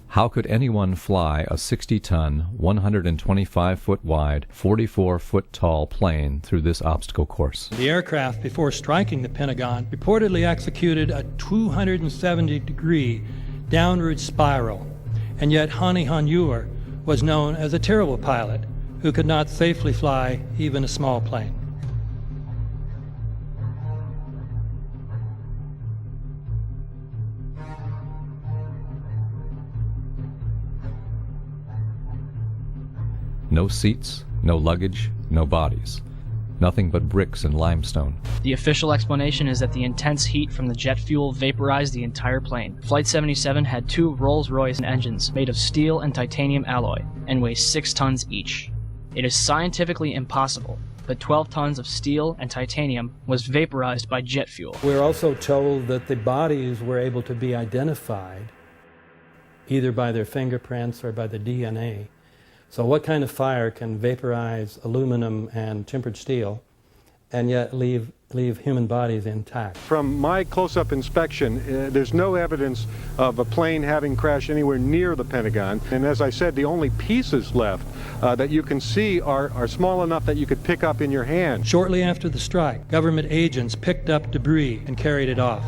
How could anyone fly a 60-ton, 125-foot wide, 44-foot tall plane through this obstacle course? The aircraft, before striking the Pentagon, reportedly executed a 270-degree downward spiral, and yet Hani Hanjour was known as a terrible pilot who could not safely fly even a small plane. No seats, no luggage, no bodies. Nothing but bricks and limestone. The official explanation is that the intense heat from the jet fuel vaporized the entire plane. Flight 77 had 2 Rolls-Royce engines made of steel and titanium alloy and weigh 6 tons each. It is scientifically impossible that 12 tons of steel and titanium was vaporized by jet fuel. We're also told that the bodies were able to be identified either by their fingerprints or by the DNA. So what kind of fire can vaporize aluminum and tempered steel and yet leave human bodies intact? From my close-up inspection, there's no evidence of a plane having crashed anywhere near the Pentagon. And as I said, the only pieces left that you can see are small enough that you could pick up in your hand. Shortly after the strike, government agents picked up debris and carried it off.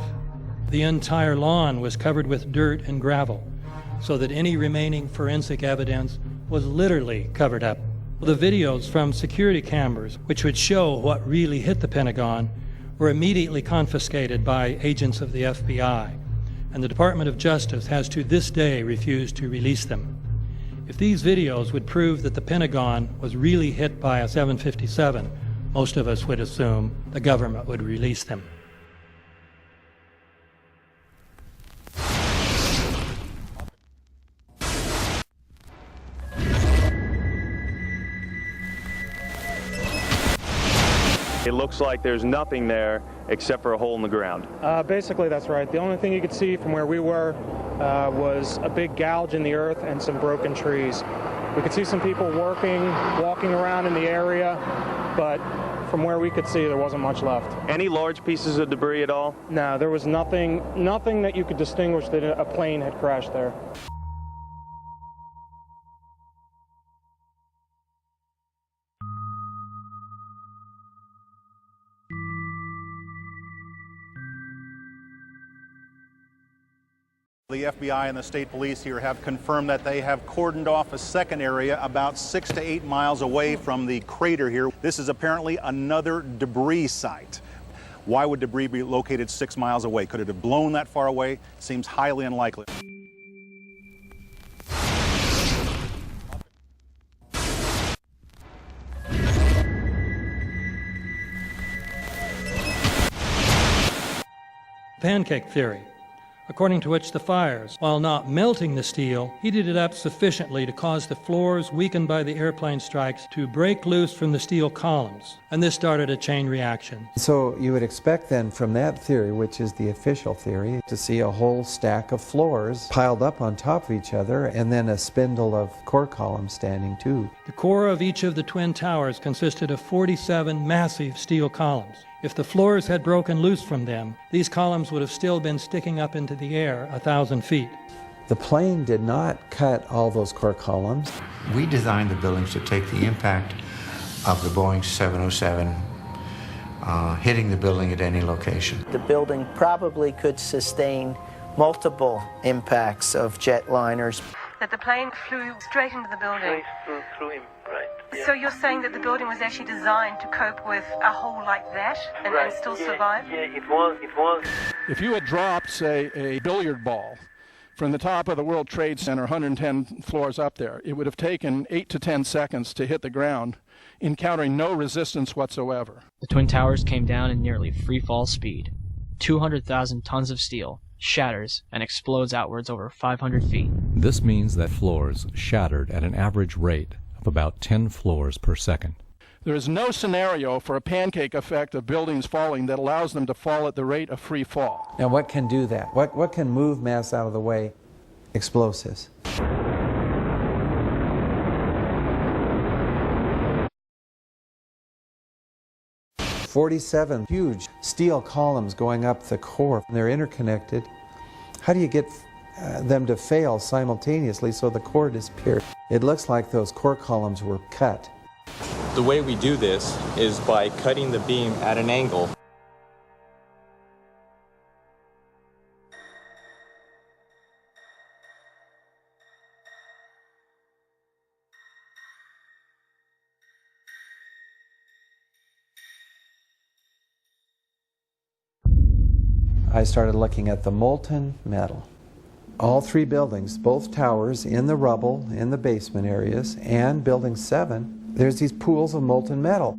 The entire lawn was covered with dirt and gravel, so that any remaining forensic evidence was literally covered up. The videos from security cameras, which would show what really hit the Pentagon, were immediately confiscated by agents of the FBI, and the Department of Justice has to this day refused to release them. If these videos would prove that the Pentagon was really hit by a 757, most of us would assume the government would release them. It looks like there's nothing there except for a hole in the ground. Basically, that's right. The only thing you could see from where we were was a big gouge in the earth and some broken trees. We could see some people walking around in the area, but from where we could see, there wasn't much left. Any large pieces of debris at all? No, there was nothing that you could distinguish that a plane had crashed there. The FBI and the state police here have confirmed that they have cordoned off a second area about 6 to 8 miles away from the crater here. This is apparently another debris site. Why would debris be located 6 miles away? Could it have blown that far away? Seems highly unlikely. Pancake theory. according to which the fires, while not melting the steel, heated it up sufficiently to cause the floors weakened by the airplane strikes to break loose from the steel columns, and this started a chain reaction. So you would expect then from that theory, which is the official theory, to see a whole stack of floors piled up on top of each other and then a spindle of core columns standing too. The core of each of the twin towers consisted of 47 massive steel columns. If the floors had broken loose from them, these columns would have still been sticking up into the air 1,000 feet. The plane did not cut all those core columns. We designed the buildings to take the impact of the Boeing 707 hitting the building at any location. The building probably could sustain multiple impacts of jetliners. That the plane flew straight into the building. Through him, right. Yeah. So you're saying that the building was actually designed to cope with a hole like that and still survive? Yeah, it was. If you had dropped, say, a billiard ball from the top of the World Trade Center, 110 floors up there, it would have taken 8 to 10 seconds to hit the ground, encountering no resistance whatsoever. The Twin Towers came down in nearly free-fall speed. 200,000 tons of steel shatters and explodes outwards over 500 feet. This means that floors shattered at an average rate of about 10 floors per second. There is no scenario for a pancake effect of buildings falling that allows them to fall at the rate of free fall. Now what can do that? What can move mass out of the way? Explosives. "47 huge steel columns going up the core. They're interconnected. How do you get them to fail simultaneously so the core disappears? It looks like those core columns were cut. The way we do this is by cutting the beam at an angle. I started looking at the molten metal. All three buildings, both towers in the rubble, in the basement areas, and Building 7, there's these pools of molten metal.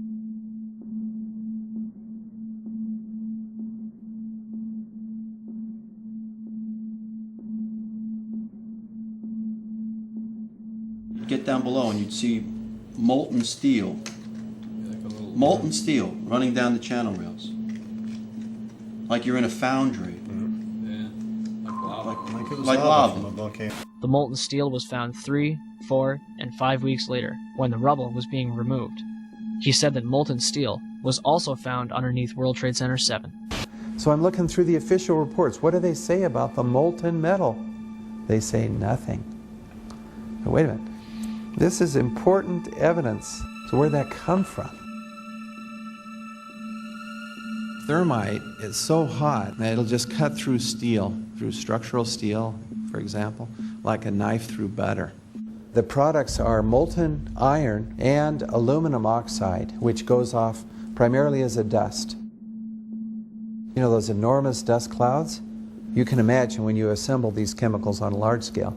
Get down below and you'd see molten steel running down the channel rails. Like you're in a foundry. Like lava. The molten steel was found 3, 4, and 5 weeks later, when the rubble was being removed. He said that molten steel was also found underneath World Trade Center 7. So I'm looking through the official reports. What do they say about the molten metal? They say nothing. Now, wait a minute. This is important evidence. So where'd that come from? Thermite is so hot that it'll just cut through steel, through structural steel, for example, like a knife through butter. The products are molten iron and aluminum oxide, which goes off primarily as a dust. You know those enormous dust clouds? You can imagine when you assemble these chemicals on a large scale.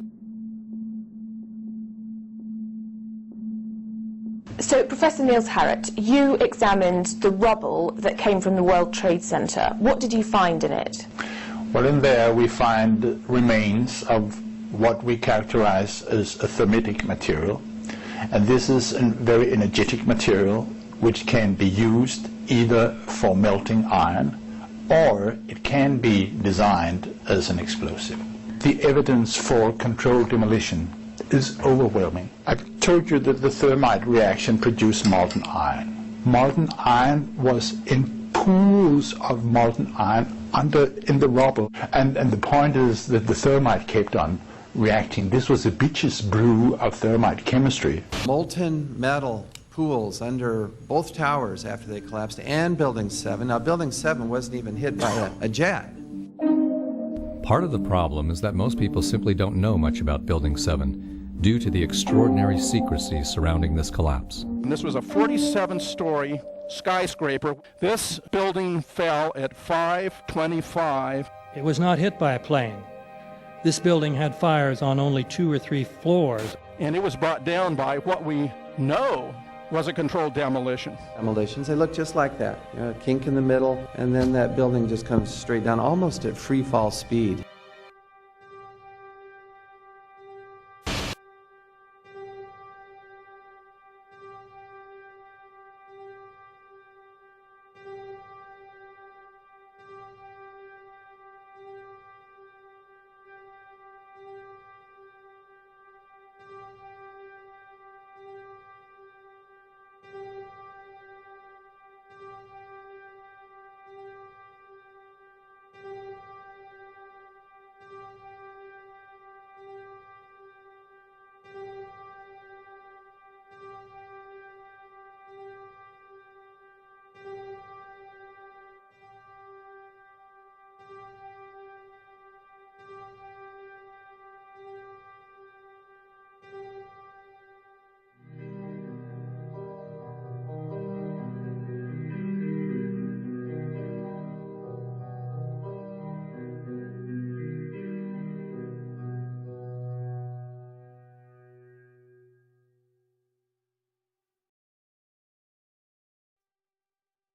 So, Professor Niels Harrit, you examined the rubble that came from the World Trade Center. What did you find in it? Well, in there we find remains of what we characterize as a thermitic material. And this is a very energetic material which can be used either for melting iron or it can be designed as an explosive. The evidence for controlled demolition is overwhelming. I told you that the thermite reaction produced molten iron. Molten iron was in pools of molten iron in the rubble. And the point is that the thermite kept on reacting. This was a bitch's brew of thermite chemistry. Molten metal pools under both towers after they collapsed and Building 7. Now, Building 7 wasn't even hit by a jet. Part of the problem is that most people simply don't know much about Building 7 due to the extraordinary secrecy surrounding this collapse. And this was a 47-story skyscraper. This building fell at 5:25. It was not hit by a plane. This building had fires on only 2 or 3 floors. And it was brought down by what we know was a controlled demolition. Demolitions, they look just like that. You know, a kink in the middle, and then that building just comes straight down, almost at free fall speed.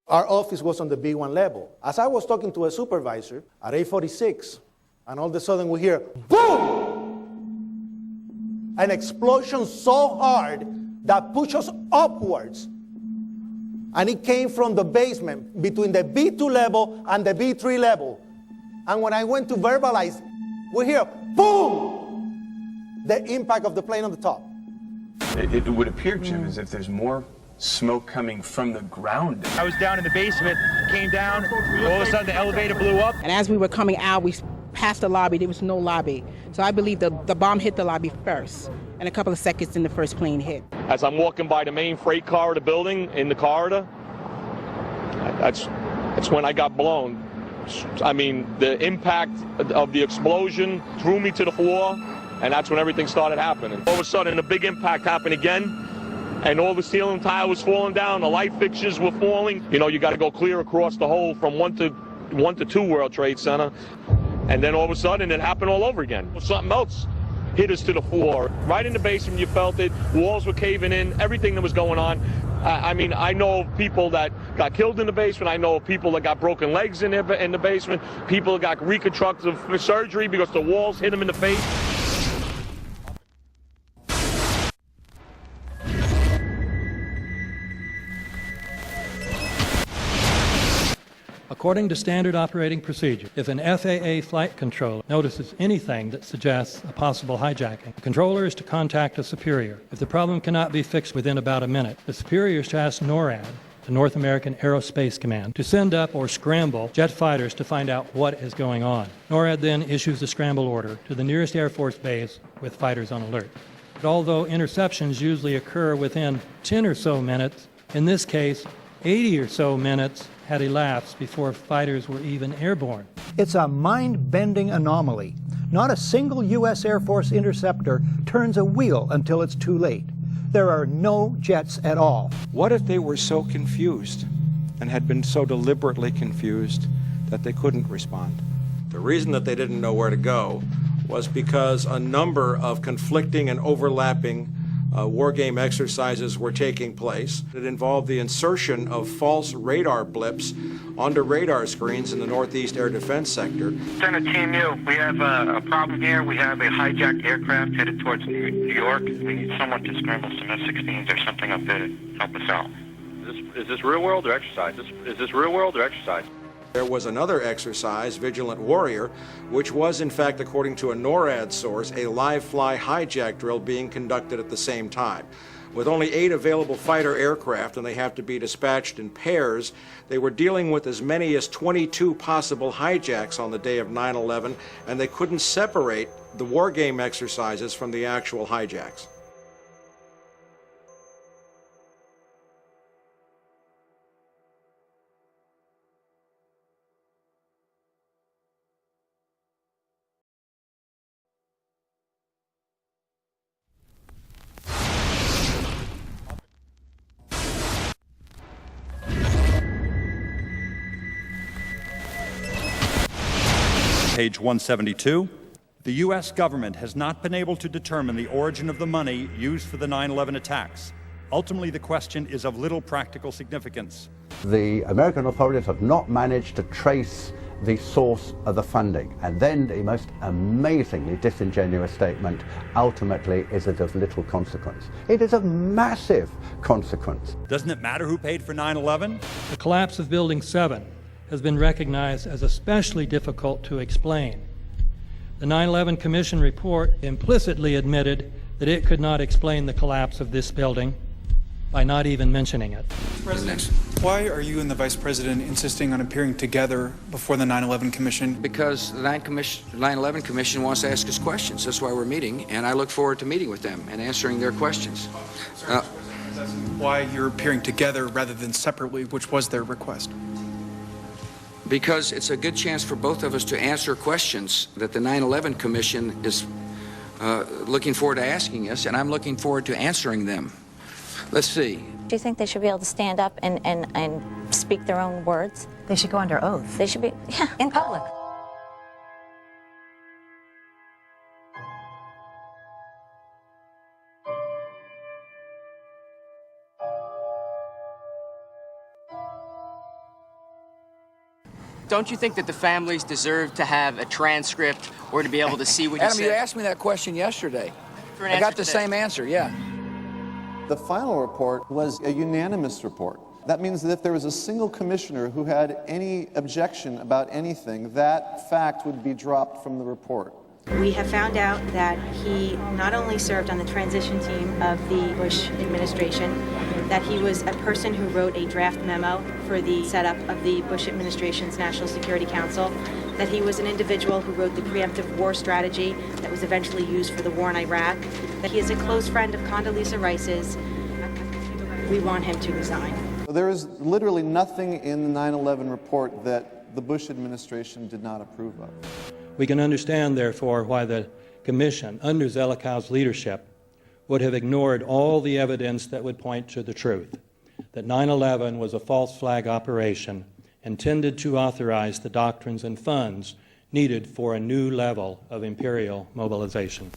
Our office was on the B1 level. As I was talking to a supervisor at 8:46, and all of a sudden we hear, boom! An explosion so hard that pushed us upwards. And it came from the basement between the B2 level and the B3 level. And when I went to verbalize, we hear, boom! The impact of the plane on the top. It would appear, Jim, as if there's more smoke coming from the ground. I was down in the basement, came down, all of a sudden the elevator blew up. And as we were coming out, we passed the lobby, there was no lobby. So I believe the bomb hit the lobby first, and a couple of seconds then the first plane hit. As I'm walking by the main freight corridor building, in the corridor, that's when I got blown. I mean, the impact of the explosion threw me to the floor, and that's when everything started happening. All of a sudden, a big impact happened again, and all the ceiling tile was falling down, the light fixtures were falling. You know, you got to go clear across the whole from 1 to 2 World Trade Center, and then all of a sudden it happened all over again. Something else hit us to the floor. Right in the basement, you felt it. Walls were caving in, everything that was going on. I mean, I know of people that got killed in the basement. I know of people that got broken legs in the basement. People that got reconstructive surgery because the walls hit them in the face. According to standard operating procedure, if an FAA flight controller notices anything that suggests a possible hijacking, the controller is to contact a superior. If the problem cannot be fixed within about a minute, the superior is to ask NORAD, the North American Aerospace Command, to send up or scramble jet fighters to find out what is going on. NORAD then issues the scramble order to the nearest Air Force base with fighters on alert. But although interceptions usually occur within 10 or so minutes, in this case, 80 or so minutes had elapsed before fighters were even airborne. It's a mind-bending anomaly. Not a single U.S. Air Force interceptor turns a wheel until it's too late. There are no jets at all. What if they were so confused and had been so deliberately confused that they couldn't respond? The reason that they didn't know where to go was because a number of conflicting and overlapping war game exercises were taking place. It involved the insertion of false radar blips onto radar screens in the Northeast Air Defense Sector. Center Team U, we have a problem here. We have a hijacked aircraft headed towards New York. We need someone to scramble some F-16s or something up there to help us out. Is this real world or exercise? Is this real world or exercise? There was another exercise, Vigilant Warrior, which was, in fact, according to a NORAD source, a live-fly hijack drill being conducted at the same time. With only 8 available fighter aircraft, and they have to be dispatched in pairs, they were dealing with as many as 22 possible hijacks on the day of 9/11, and they couldn't separate the war game exercises from the actual hijacks. Page 172. The U.S. government has not been able to determine the origin of the money used for the 9/11 attacks. Ultimately, the question is of little practical significance. The American authorities have not managed to trace the source of the funding. And then the most amazingly disingenuous statement ultimately is it of little consequence. It is of massive consequence. Doesn't it matter who paid for 9/11? The collapse of Building 7 has been recognized as especially difficult to explain. The 9/11 Commission report implicitly admitted that it could not explain the collapse of this building by not even mentioning it. President, why are you and the Vice President insisting on appearing together before the 9/11 Commission? Because the 9/11 Commission wants to ask us questions. That's why we're meeting, and I look forward to meeting with them and answering their questions. Why you're appearing together rather than separately, which was their request? Because it's a good chance for both of us to answer questions that the 9/11 Commission is looking forward to asking us, and I'm looking forward to answering them. Let's see. Do you think they should be able to stand up and speak their own words? They should go under oath. They should be, yeah, in public. Don't you think that the families deserve to have a transcript or to be able to see what you Adam, said? you asked me that question yesterday. For an I got answer the today. same answer, yeah. The final report was a unanimous report. That means that if there was a single commissioner who had any objection about anything, that fact would be dropped from the report. We have found out that he not only served on the transition team of the Bush administration, that he was a person who wrote a draft memo for the setup of the Bush administration's National Security Council, that he was an individual who wrote the preemptive war strategy that was eventually used for the war in Iraq, that he is a close friend of Condoleezza Rice's. We want him to resign. There is literally nothing in the 9/11 report that the Bush administration did not approve of. We can understand, therefore, why the Commission, under Zelikow's leadership, would have ignored all the evidence that would point to the truth, that 9/11 was a false flag operation intended to authorize the doctrines and funds needed for a new level of imperial mobilization.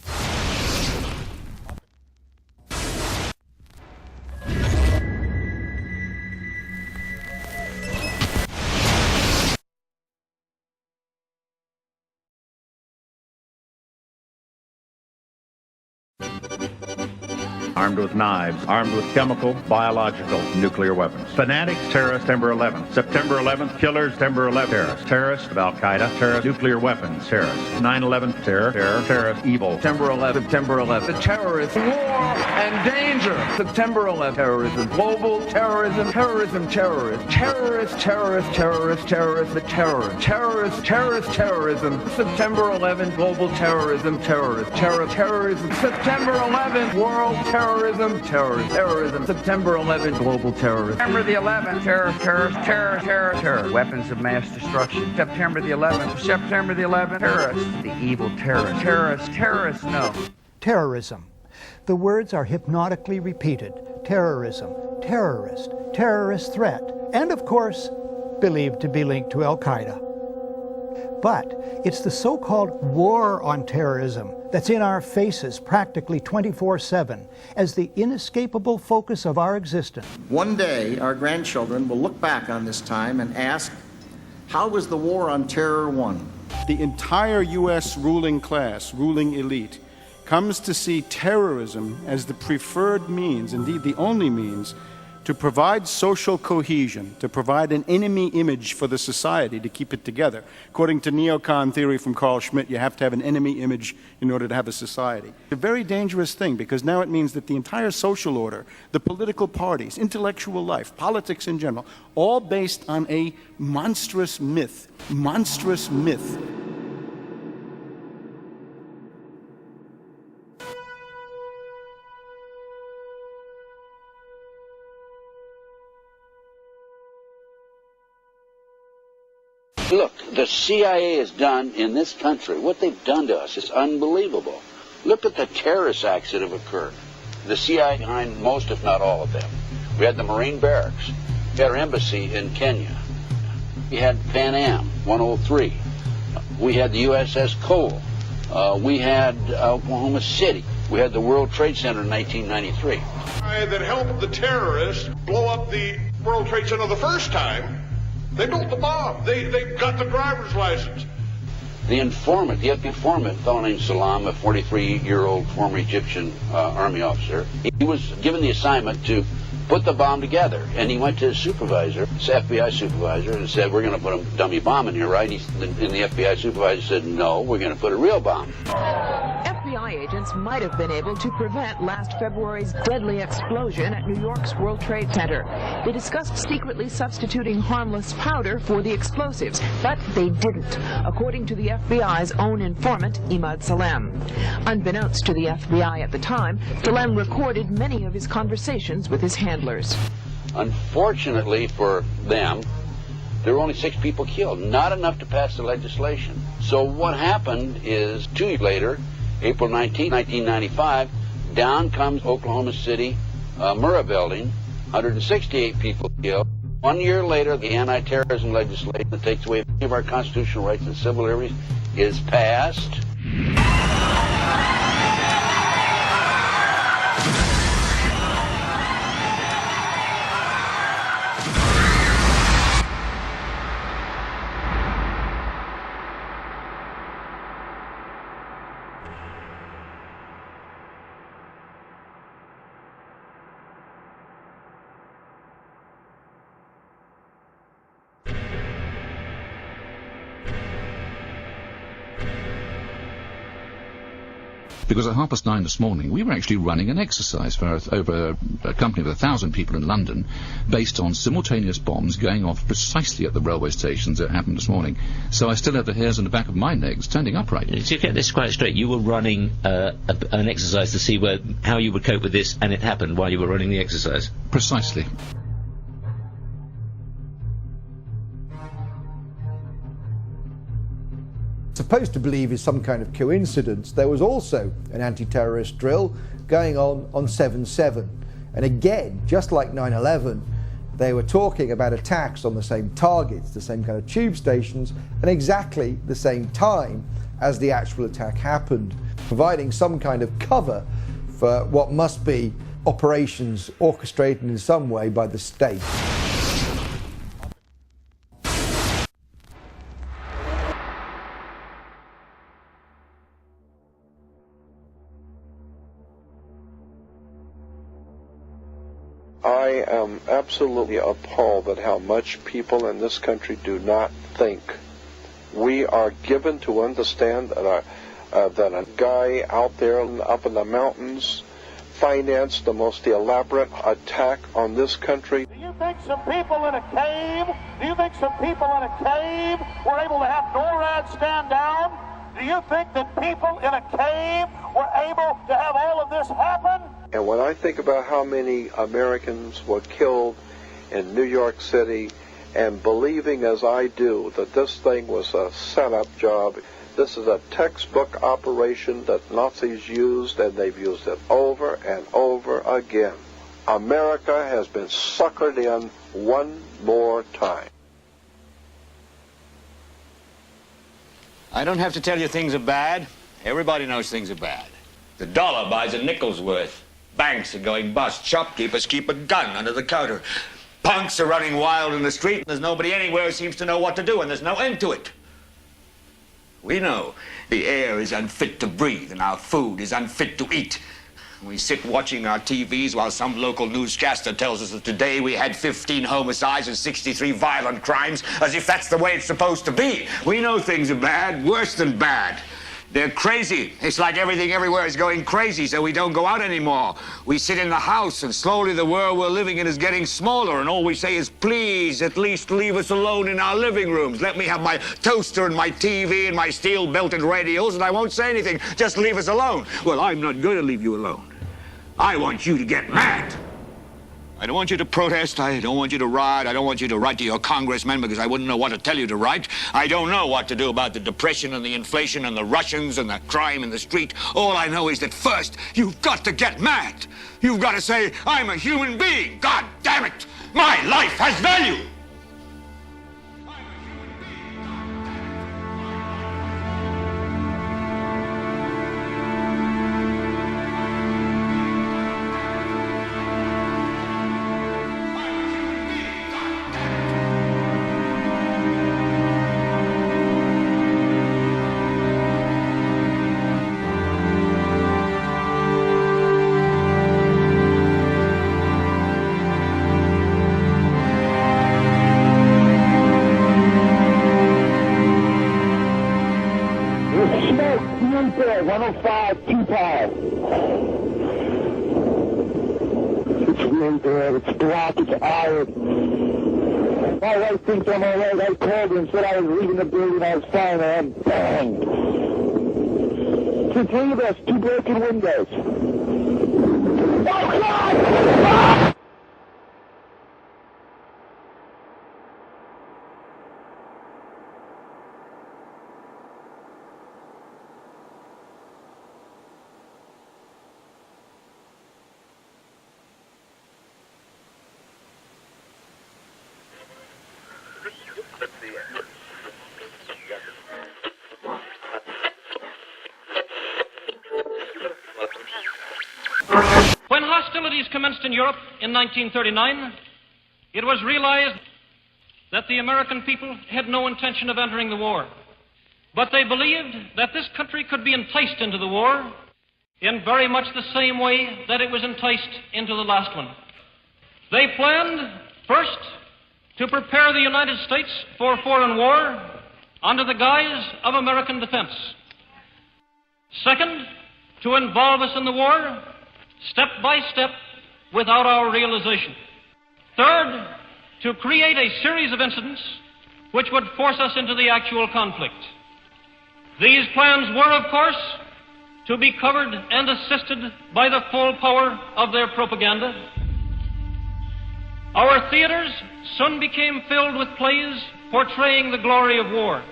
Armed with knives, armed with chemical, biological, nuclear weapons. Fanatics, terrorists, September 11th. September 11th, killers, September 11th, terrorists. Terrorists of Al-Qaeda, terrorists, nuclear weapons, terrorists. 9/11, terror, terrorist, evil. September 11th, September 11th. The terrorists, war and danger. September 11th, terrorism, global terrorism, terrorism, terrorists. Terrorists, terrorists, terrorists, terrorists, the terror. Terrorists, terrorists, terrorism. September 11th, global terrorism, terrorists. Terrorism. September 11th, world terrorism, terrorism. September 11th, global terrorism. September the 11th, terror. Weapons of mass destruction. September the 11th, September the 11th, terrorists. The evil terrorists, no. Terrorism. The words are hypnotically repeated. Terrorism, terrorist, terrorist threat, and of course, believed to be linked to Al-Qaeda. But it's the so-called war on terrorism that's in our faces practically 24/7 as the inescapable focus of our existence. One day, our grandchildren will look back on this time and ask, how was the war on terror won? The entire U.S. ruling class, ruling elite, comes to see terrorism as the preferred means, indeed the only means, to provide social cohesion, to provide an enemy image for the society to keep it together. According to neocon theory from Carl Schmitt, you have to have an enemy image in order to have a society. It's a very dangerous thing because now it means that the entire social order, the political parties, intellectual life, politics in general, all based on a monstrous myth. Look, the CIA has done in this country, what they've done to us is unbelievable. Look at the terrorist acts that have occurred. The CIA behind most, if not all of them. We had the Marine Barracks. We had our embassy in Kenya. We had Pan Am 103. We had the USS Cole. We had Oklahoma City. We had the World Trade Center in 1993. That helped the terrorists blow up the World Trade Center the first time. They built the bomb. They got the driver's license. The informant, the FBI informant, a fellow named Salam, a 43-year-old former Egyptian army officer, he was given the assignment to put the bomb together. And he went to his supervisor, his FBI supervisor, and said, we're going to put a dummy bomb in here, right? And the FBI supervisor said, no, we're going to put a real bomb. FBI agents might have been able to prevent last February's deadly explosion at New York's World Trade Center. They discussed secretly substituting harmless powder for the explosives, but they didn't, according to the FBI's own informant, Imad Salem. Unbeknownst to the FBI at the time, Salem recorded many of his conversations with his handlers. Unfortunately for them, there were only 6 people killed, not enough to pass the legislation. So what happened is 2 years later, April 19, 1995, down comes Oklahoma City Murrah building, 168 people killed. 1 year later, the anti-terrorism legislation that takes away many of our constitutional rights and civil liberties is passed. because at 9:30 this morning we were actually running an exercise for over a company of 1,000 people in London based on simultaneous bombs going off precisely at the railway stations that happened this morning. So I still have the hairs on the back of my legs standing upright. To get this quite straight, you were running an exercise to see how you would cope with this, and it happened while you were running the exercise? Precisely. Supposed to believe is some kind of coincidence, there was also an anti-terrorist drill going on 7/7. And again, just like 9/11, they were talking about attacks on the same targets, the same kind of tube stations, and exactly the same time as the actual attack happened, providing some kind of cover for what must be operations orchestrated in some way by the state. I am absolutely appalled at how much people in this country do not think. We are given to understand that a guy out there up in the mountains financed the most elaborate attack on this country. Do you think some people in a cave were able to have NORAD stand down? Do you think that people in a cave were able to have all of this happen? And when I think about how many Americans were killed in New York City, and believing as I do that this thing was a setup job, this is a textbook operation that Nazis used, and they've used it over and over again. America has been suckered in one more time. I don't have to tell you things are bad. Everybody knows things are bad. The dollar buys a nickel's worth. Banks are going bust. Shopkeepers keep a gun under the counter. Punks are running wild in the street. There's nobody anywhere who seems to know what to do, and there's no end to it. We know the air is unfit to breathe, and our food is unfit to eat. We sit watching our TVs while some local newscaster tells us that today we had 15 homicides and 63 violent crimes, as if that's the way it's supposed to be. We know things are bad, worse than bad. They're crazy. It's like everything everywhere is going crazy, so we don't go out anymore. We sit in the house, and slowly the world we're living in is getting smaller, and all we say is, please, at least leave us alone in our living rooms. Let me have my toaster and my TV and my steel-belted radios, and I won't say anything. Just leave us alone. Well, I'm not going to leave you alone. I want you to get mad. I don't want you to protest. I don't want you to riot. I don't want you to write to your congressman because I wouldn't know what to tell you to write. I don't know what to do about the depression and the inflation and the Russians and the crime in the street. All I know is that first, you've got to get mad. You've got to say, I'm a human being. God damn it. My life has value. My wife thinks I'm all right. I called her and said I was leaving the building. I was fine, man. Bang! The three of us, 2 broken windows. Oh, God! Ah! When hostilities commenced in Europe in 1939, it was realized that the American people had no intention of entering the war. But they believed that this country could be enticed into the war in very much the same way that it was enticed into the last one. They planned, first, to prepare the United States for foreign war under the guise of American defense. Second, to involve us in the war, step by step, without our realization. Third, to create a series of incidents which would force us into the actual conflict. These plans were, of course, to be covered and assisted by the full power of their propaganda. Our theaters soon became filled with plays portraying the glory of war.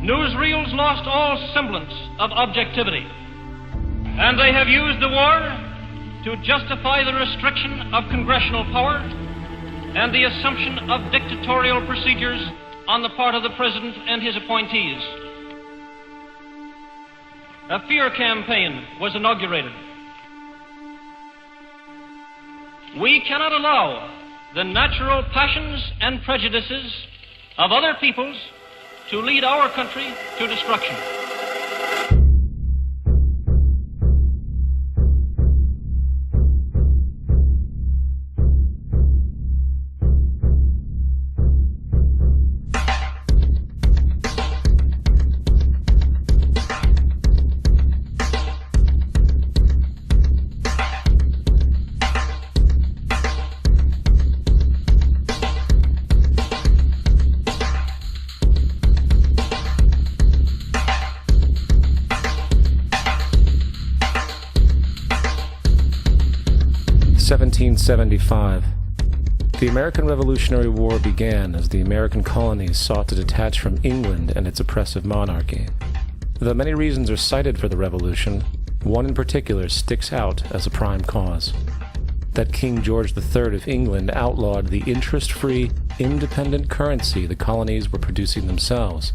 Newsreels lost all semblance of objectivity, and they have used the war to justify the restriction of congressional power and the assumption of dictatorial procedures on the part of the President and his appointees. A fear campaign was inaugurated. We cannot allow the natural passions and prejudices of other peoples to lead our country to destruction. (1775). The American Revolutionary War began as the American colonies sought to detach from England and its oppressive monarchy. Though many reasons are cited for the revolution, one in particular sticks out as a prime cause: that King George III of England outlawed the interest-free, independent currency the colonies were producing themselves,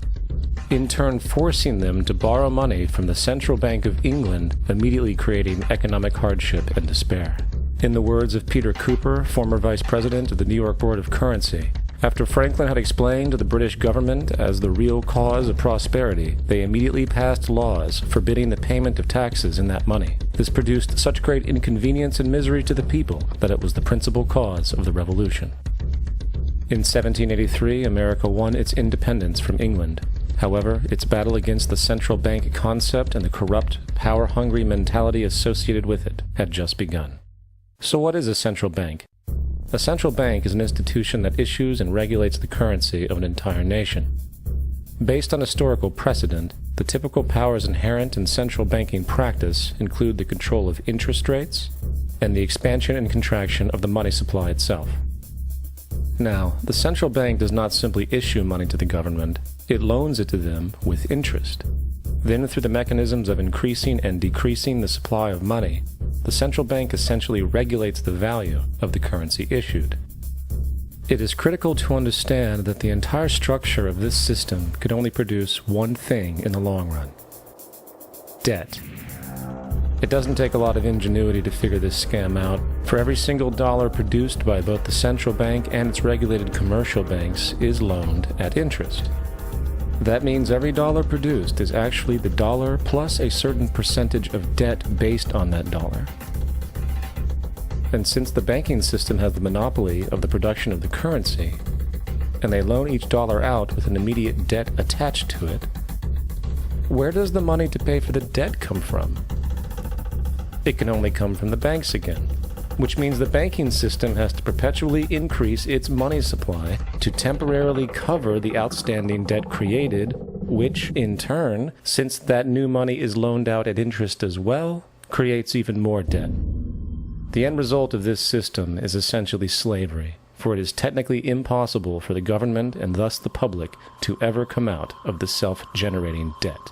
in turn forcing them to borrow money from the Central Bank of England, immediately creating economic hardship and despair. In the words of Peter Cooper, former vice president of the New York Board of Currency, after Franklin had explained to the British government as the real cause of prosperity, they immediately passed laws forbidding the payment of taxes in that money. This produced such great inconvenience and misery to the people that it was the principal cause of the Revolution. In 1783, America won its independence from England. However, its battle against the central bank concept and the corrupt, power-hungry mentality associated with it had just begun. So what is a central bank? A central bank is an institution that issues and regulates the currency of an entire nation. Based on historical precedent, the typical powers inherent in central banking practice include the control of interest rates and the expansion and contraction of the money supply itself. Now, the central bank does not simply issue money to the government, it loans it to them with interest. Then, through the mechanisms of increasing and decreasing the supply of money, the central bank essentially regulates the value of the currency issued. It is critical to understand that the entire structure of this system could only produce one thing in the long run: debt. It doesn't take a lot of ingenuity to figure this scam out. For every single dollar produced by both the central bank and its regulated commercial banks is loaned at interest. That means every dollar produced is actually the dollar plus a certain percentage of debt based on that dollar. And since the banking system has the monopoly of the production of the currency, and they loan each dollar out with an immediate debt attached to it, where does the money to pay for the debt come from? It can only come from the banks again, which means the banking system has to perpetually increase its money supply to temporarily cover the outstanding debt created, which, in turn, since that new money is loaned out at interest as well, creates even more debt. The end result of this system is essentially slavery, for it is technically impossible for the government and thus the public to ever come out of the self-generating debt.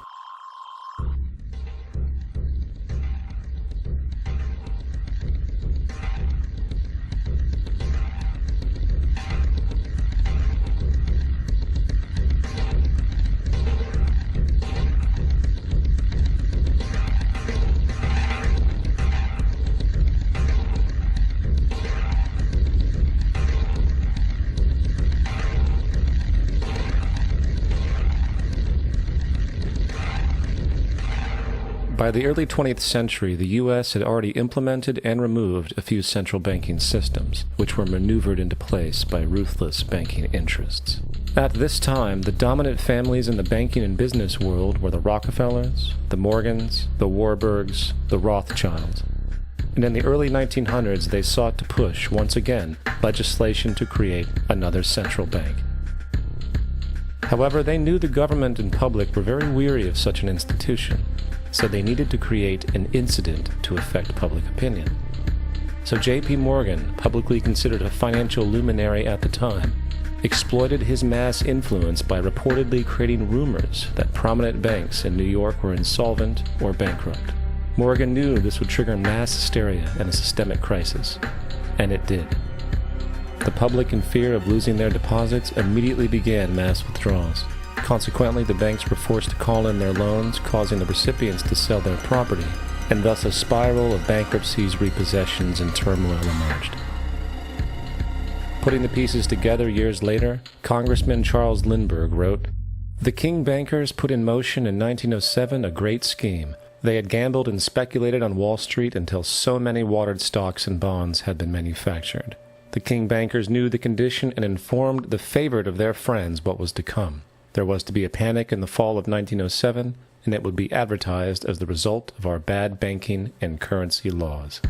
By the early 20th century, the U.S. had already implemented and removed a few central banking systems, which were maneuvered into place by ruthless banking interests. At this time, the dominant families in the banking and business world were the Rockefellers, the Morgans, the Warburgs, the Rothschilds. And in the early 1900s, they sought to push, once again, legislation to create another central bank. However, they knew the government and public were very weary of such an institution, so they needed to create an incident to affect public opinion. So J.P. Morgan, publicly considered a financial luminary at the time, exploited his mass influence by reportedly creating rumors that prominent banks in New York were insolvent or bankrupt. Morgan knew this would trigger mass hysteria and a systemic crisis, and it did. The public, in fear of losing their deposits, immediately began mass withdrawals. Consequently, the banks were forced to call in their loans, causing the recipients to sell their property, and thus a spiral of bankruptcies, repossessions, and turmoil emerged. Putting the pieces together years later, Congressman Charles Lindbergh wrote, "The King bankers put in motion in 1907 a great scheme. They had gambled and speculated on Wall Street until so many watered stocks and bonds had been manufactured. The King bankers knew the condition and informed the favorite of their friends what was to come. There was to be a panic in the fall of 1907, and it would be advertised as the result of our bad banking and currency laws."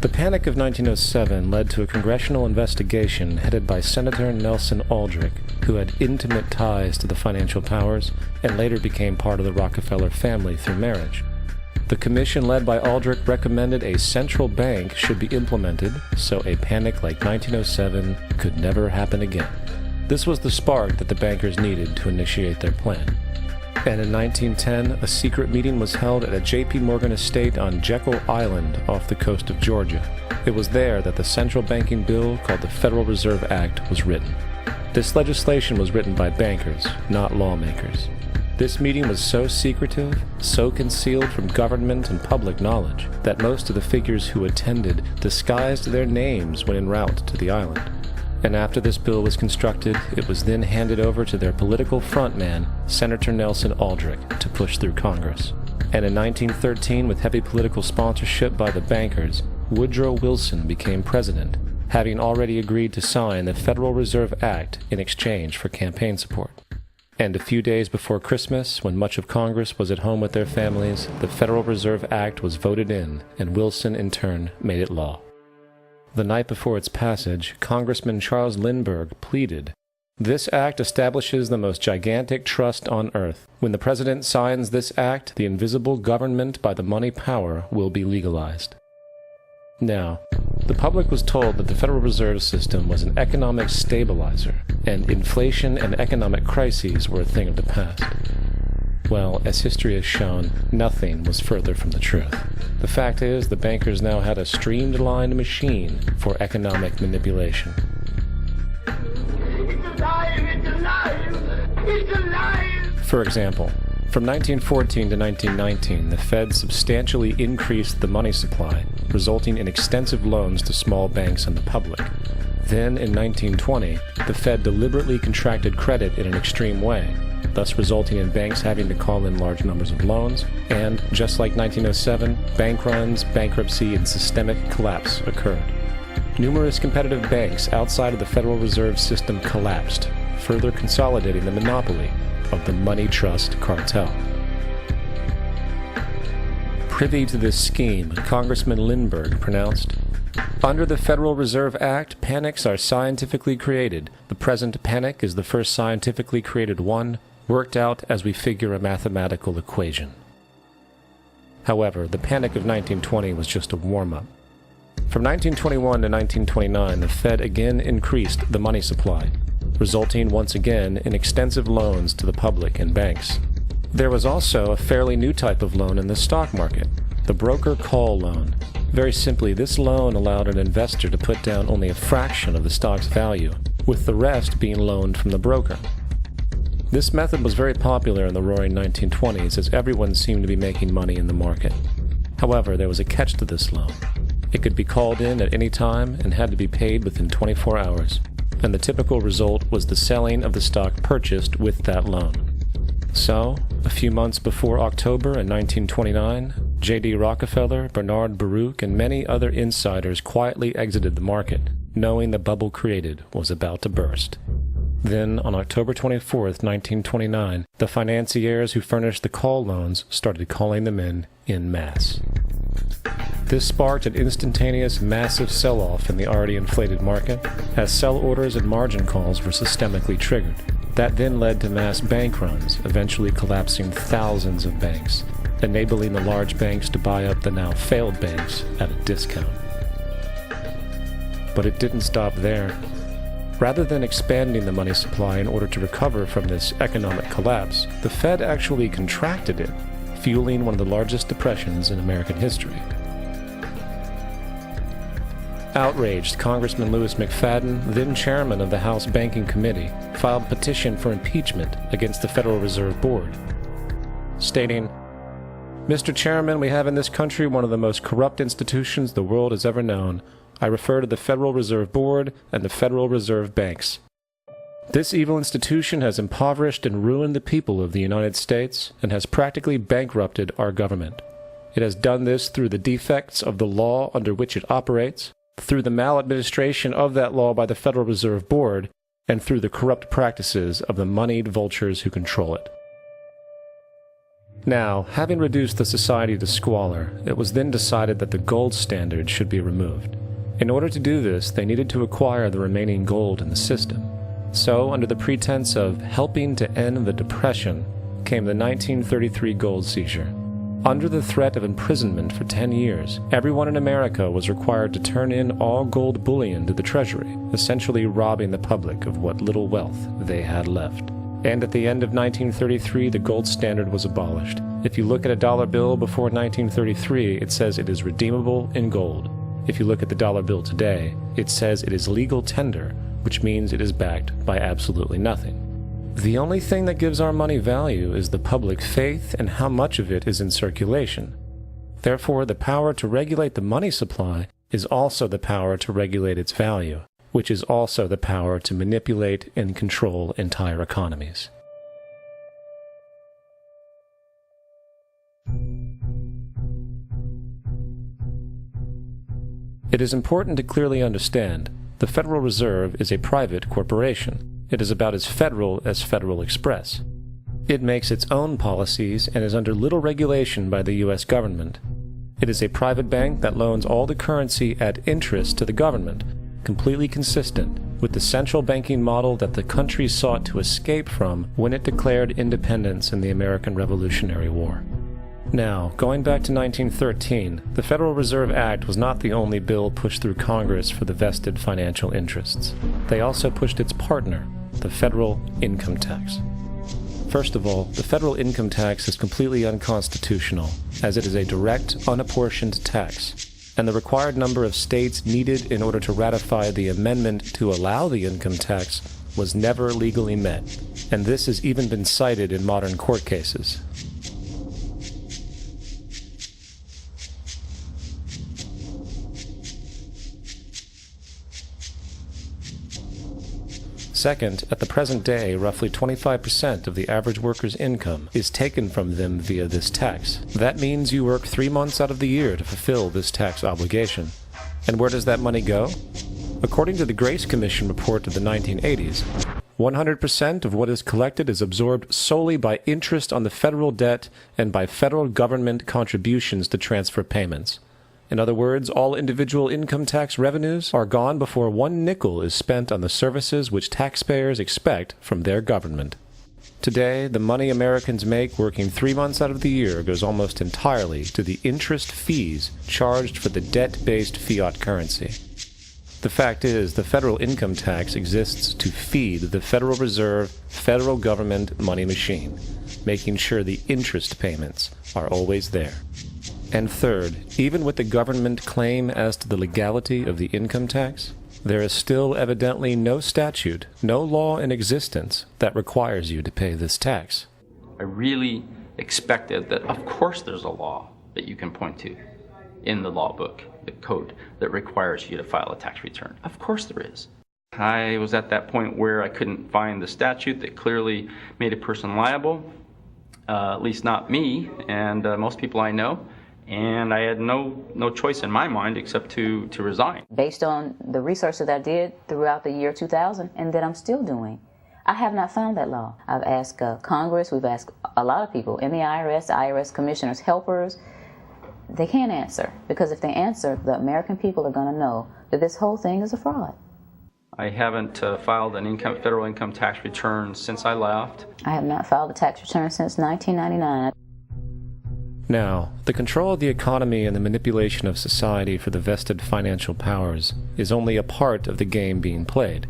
The Panic of 1907 led to a congressional investigation headed by Senator Nelson Aldrich, who had intimate ties to the financial powers and later became part of the Rockefeller family through marriage. The commission led by Aldrich recommended a central bank should be implemented so a panic like 1907 could never happen again. This was the spark that the bankers needed to initiate their plan. And in 1910, a secret meeting was held at a J.P. Morgan estate on Jekyll Island off the coast of Georgia. It was there that the central banking bill called the Federal Reserve Act was written. This legislation was written by bankers, not lawmakers. This meeting was so secretive, so concealed from government and public knowledge, that most of the figures who attended disguised their names when en route to the island. And after this bill was constructed, it was then handed over to their political frontman, Senator Nelson Aldrich, to push through Congress. And in 1913, with heavy political sponsorship by the bankers, Woodrow Wilson became president, having already agreed to sign the Federal Reserve Act in exchange for campaign support. And a few days before Christmas, when much of Congress was at home with their families, the Federal Reserve Act was voted in, and Wilson in turn made it law. The night before its passage, Congressman Charles Lindbergh pleaded, "This act establishes the most gigantic trust on earth. When the President signs this act, the invisible government by the money power will be legalized." Now, the public was told that the Federal Reserve System was an economic stabilizer, and inflation and economic crises were a thing of the past. Well, as history has shown, nothing was further from the truth. The fact is, the bankers now had a streamlined machine for economic manipulation. It's alive! It's alive! It's alive! For example, from 1914 to 1919, the Fed substantially increased the money supply, resulting in extensive loans to small banks and the public. Then, in 1920, the Fed deliberately contracted credit in an extreme way, thus resulting in banks having to call in large numbers of loans, and, just like 1907, bank runs, bankruptcy, and systemic collapse occurred. Numerous competitive banks outside of the Federal Reserve System collapsed, further consolidating the monopoly of the money trust cartel. Privy to this scheme, Congressman Lindbergh pronounced, "Under the Federal Reserve Act, panics are scientifically created. The present panic is the first scientifically created one, worked out as we figure a mathematical equation." However, the Panic of 1920 was just a warm-up. From 1921 to 1929, the Fed again increased the money supply, resulting once again in extensive loans to the public and banks. There was also a fairly new type of loan in the stock market, the broker call loan. Very simply, this loan allowed an investor to put down only a fraction of the stock's value, with the rest being loaned from the broker. This method was very popular in the roaring 1920s as everyone seemed to be making money in the market. However, there was a catch to this loan. It could be called in at any time and had to be paid within 24 hours, and the typical result was the selling of the stock purchased with that loan. So, a few months before October in 1929, J.D. Rockefeller, Bernard Baruch, and many other insiders quietly exited the market, knowing the bubble created was about to burst. Then, on October 24, 1929, the financiers who furnished the call loans started calling them in masse. This sparked an instantaneous, massive sell-off in the already inflated market, as sell orders and margin calls were systemically triggered. That then led to mass bank runs, eventually collapsing thousands of banks, enabling the large banks to buy up the now failed banks at a discount. But it didn't stop there. Rather than expanding the money supply in order to recover from this economic collapse, the Fed actually contracted it, fueling one of the largest depressions in American history. Outraged, Congressman Louis McFadden, then chairman of the House Banking Committee, filed a petition for impeachment against the Federal Reserve Board, stating, "Mr. Chairman, we have in this country one of the most corrupt institutions the world has ever known. I refer to the Federal Reserve Board and the Federal Reserve Banks. This evil institution has impoverished and ruined the people of the United States and has practically bankrupted our government. It has done this through the defects of the law under which it operates, through the maladministration of that law by the Federal Reserve Board, and through the corrupt practices of the moneyed vultures who control it." Now, having reduced the society to squalor, it was then decided that the gold standard should be removed. In order to do this, they needed to acquire the remaining gold in the system. So, under the pretense of helping to end the Depression, came the 1933 gold seizure. Under the threat of imprisonment for 10 years, everyone in America was required to turn in all gold bullion to the Treasury, essentially robbing the public of what little wealth they had left. And at the end of 1933, the gold standard was abolished. If you look at a dollar bill before 1933, it says it is redeemable in gold. If you look at the dollar bill today, it says it is legal tender, which means it is backed by absolutely nothing. The only thing that gives our money value is the public faith and how much of it is in circulation. Therefore, the power to regulate the money supply is also the power to regulate its value, which is also the power to manipulate and control entire economies. It is important to clearly understand the Federal Reserve is a private corporation. It is about as Federal Express. It makes its own policies and is under little regulation by the U.S. government. It is a private bank that loans all the currency at interest to the government, completely consistent with the central banking model that the country sought to escape from when it declared independence in the American Revolutionary War. Now, going back to 1913, the Federal Reserve Act was not the only bill pushed through Congress for the vested financial interests. They also pushed its partner, the federal income tax. First of all, the federal income tax is completely unconstitutional, as it is a direct, unapportioned tax, and the required number of states needed in order to ratify the amendment to allow the income tax was never legally met, and this has even been cited in modern court cases. Second, at the present day, roughly 25% of the average worker's income is taken from them via this tax. That means you work 3 months out of the year to fulfill this tax obligation. And where does that money go? According to the Grace Commission report of the 1980s, 100% of what is collected is absorbed solely by interest on the federal debt and by federal government contributions to transfer payments. In other words, all individual income tax revenues are gone before 1 nickel is spent on the services which taxpayers expect from their government. Today, the money Americans make working 3 months out of the year goes almost entirely to the interest fees charged for the debt-based fiat currency. The fact is, the federal income tax exists to feed the Federal Reserve, federal government money machine, making sure the interest payments are always there. And third, even with the government claim as to the legality of the income tax, there is still evidently no statute, no law in existence that requires you to pay this tax. I really expected that, of course, there's a law that you can point to in the law book, the code, that requires you to file a tax return. Of course there is. I was at that point where I couldn't find the statute that clearly made a person liable, at least not me and most people I know. And I had no choice in my mind except to resign. Based on the research that I did throughout the year 2000 and that I'm still doing, I have not found that law. I've asked Congress, we've asked a lot of people in the IRS commissioners, helpers. They can't answer, because if they answer, the American people are going to know that this whole thing is a fraud. I haven't filed an federal income tax return since I left. I have not filed a tax return since 1999. Now, the control of the economy and the manipulation of society for the vested financial powers is only a part of the game being played.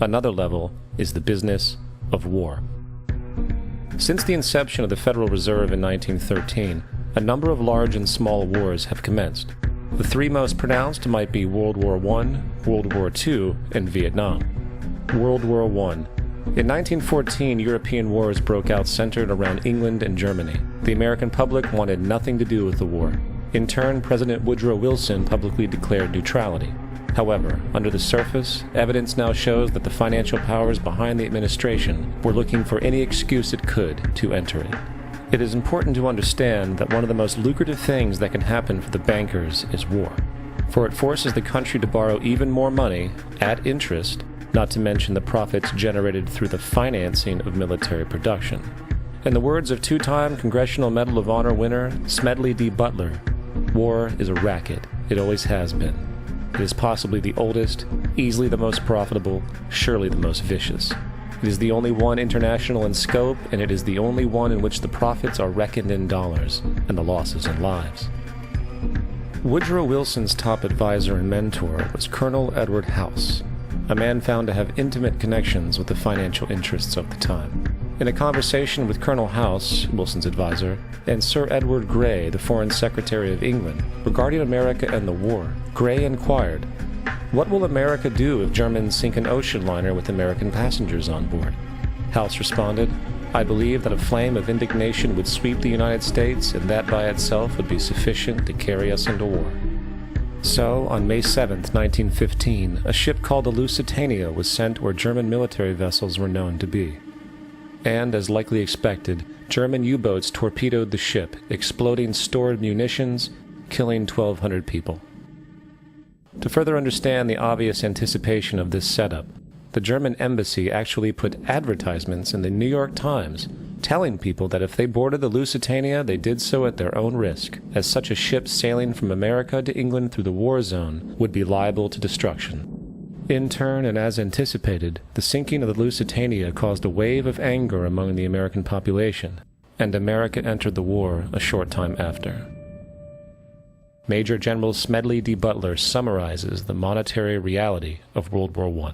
Another level is the business of war. Since the inception of the Federal Reserve in 1913, a number of large and small wars have commenced. The three most pronounced might be World War I, World War II, and Vietnam. World War I. In 1914, European wars broke out centered around England and Germany. The American public wanted nothing to do with the war. In turn, President Woodrow Wilson publicly declared neutrality. However, under the surface, evidence now shows that the financial powers behind the administration were looking for any excuse it could to enter it. It is important to understand that one of the most lucrative things that can happen for the bankers is war, for it forces the country to borrow even more money at interest, not to mention the profits generated through the financing of military production. In the words of two-time Congressional Medal of Honor winner Smedley D. Butler, war is a racket. It always has been. It is possibly the oldest, easily the most profitable, surely the most vicious. It is the only one international in scope, and it is the only one in which the profits are reckoned in dollars and the losses in lives. Woodrow Wilson's top advisor and mentor was Colonel Edward House, a man found to have intimate connections with the financial interests of the time. In a conversation with Colonel House, Wilson's advisor, and Sir Edward Grey, the Foreign Secretary of England, regarding America and the war, Grey inquired, "What will America do if Germans sink an ocean liner with American passengers on board?" House responded, "I believe that a flame of indignation would sweep the United States, and that by itself would be sufficient to carry us into war." So, on May 7, 1915, a ship called the Lusitania was sent where German military vessels were known to be. And, as likely expected, German U-boats torpedoed the ship, exploding stored munitions, killing 1,200 people. To further understand the obvious anticipation of this setup, the German embassy actually put advertisements in the New York Times telling people that if they boarded the Lusitania, they did so at their own risk, as such a ship sailing from America to England through the war zone would be liable to destruction. In turn, and as anticipated, the sinking of the Lusitania caused a wave of anger among the American population, and America entered the war a short time after. Major General Smedley D. Butler summarizes the monetary reality of World War I.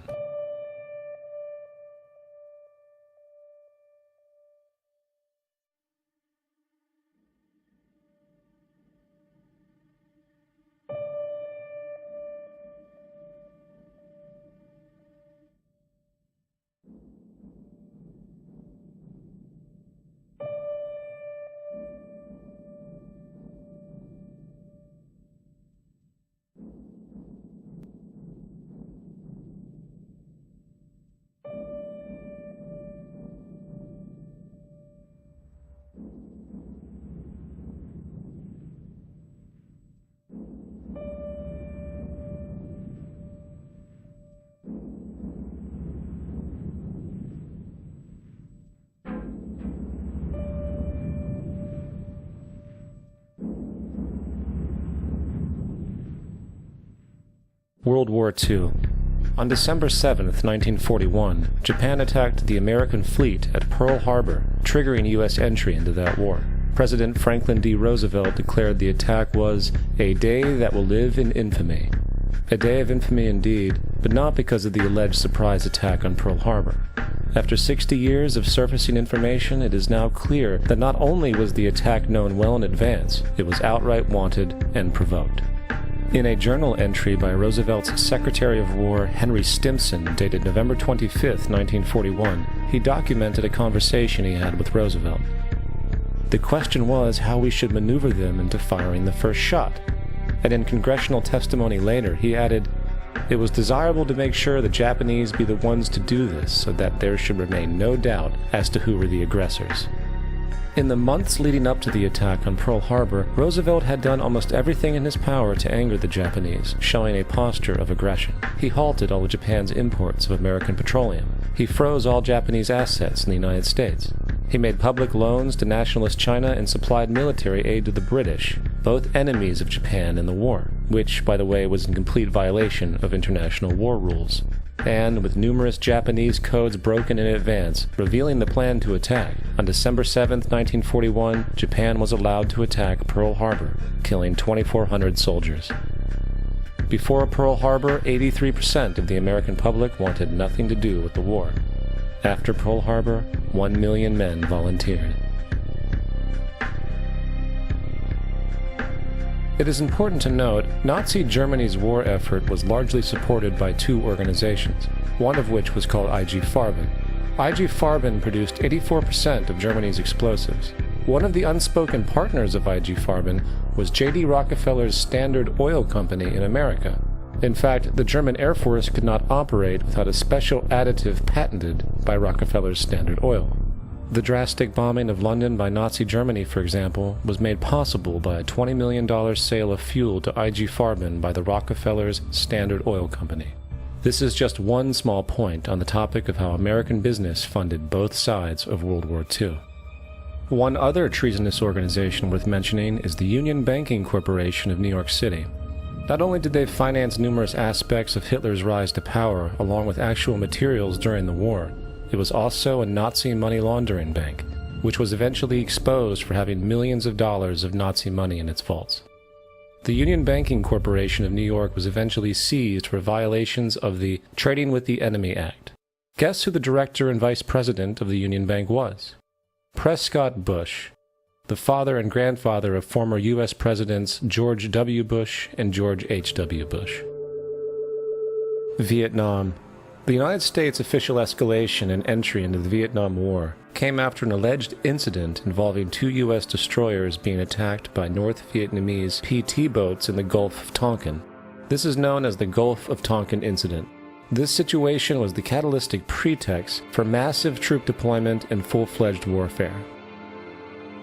World War II. On December 7, 1941, Japan attacked the American fleet at Pearl Harbor, triggering U.S. entry into that war. President Franklin D. Roosevelt declared the attack was a day that will live in infamy. A day of infamy indeed, but not because of the alleged surprise attack on Pearl Harbor. After 60 years of surfacing information, it is now clear that not only was the attack known well in advance, it was outright wanted and provoked. In a journal entry by Roosevelt's Secretary of War Henry Stimson, dated November 25, 1941, he documented a conversation he had with Roosevelt. The question was how we should maneuver them into firing the first shot, and in congressional testimony later he added, "It was desirable to make sure the Japanese be the ones to do this so that there should remain no doubt as to who were the aggressors." In the months leading up to the attack on Pearl Harbor, Roosevelt had done almost everything in his power to anger the Japanese, showing a posture of aggression. He halted all of Japan's imports of American petroleum. He froze all Japanese assets in the United States. He made public loans to nationalist China and supplied military aid to the British, both enemies of Japan in the war, which, by the way, was in complete violation of international war rules. And, with numerous Japanese codes broken in advance, revealing the plan to attack, on December 7, 1941, Japan was allowed to attack Pearl Harbor, killing 2,400 soldiers. Before Pearl Harbor, 83% of the American public wanted nothing to do with the war. After Pearl Harbor, 1 million men volunteered. It is important to note, Nazi Germany's war effort was largely supported by two organizations, one of which was called IG Farben. IG Farben produced 84% of Germany's explosives. One of the unspoken partners of IG Farben was J.D. Rockefeller's Standard Oil Company in America. In fact, the German Air Force could not operate without a special additive patented by Rockefeller's Standard Oil. The drastic bombing of London by Nazi Germany, for example, was made possible by a $20 million sale of fuel to IG Farben by the Rockefellers' Standard Oil Company. This is just one small point on the topic of how American business funded both sides of World War II. One other treasonous organization worth mentioning is the Union Banking Corporation of New York City. Not only did they finance numerous aspects of Hitler's rise to power, along with actual materials during the war, it was also a Nazi money laundering bank, which was eventually exposed for having millions of dollars of Nazi money in its vaults. The Union Banking Corporation of New York was eventually seized for violations of the Trading with the Enemy Act. Guess who the director and vice president of the Union Bank was? Prescott Bush, the father and grandfather of former U.S. Presidents George W. Bush and George H.W. Bush. Vietnam. The United States' official escalation and entry into the Vietnam War came after an alleged incident involving two U.S. destroyers being attacked by North Vietnamese PT boats in the Gulf of Tonkin. This is known as the Gulf of Tonkin Incident. This situation was the catalytic pretext for massive troop deployment and full-fledged warfare.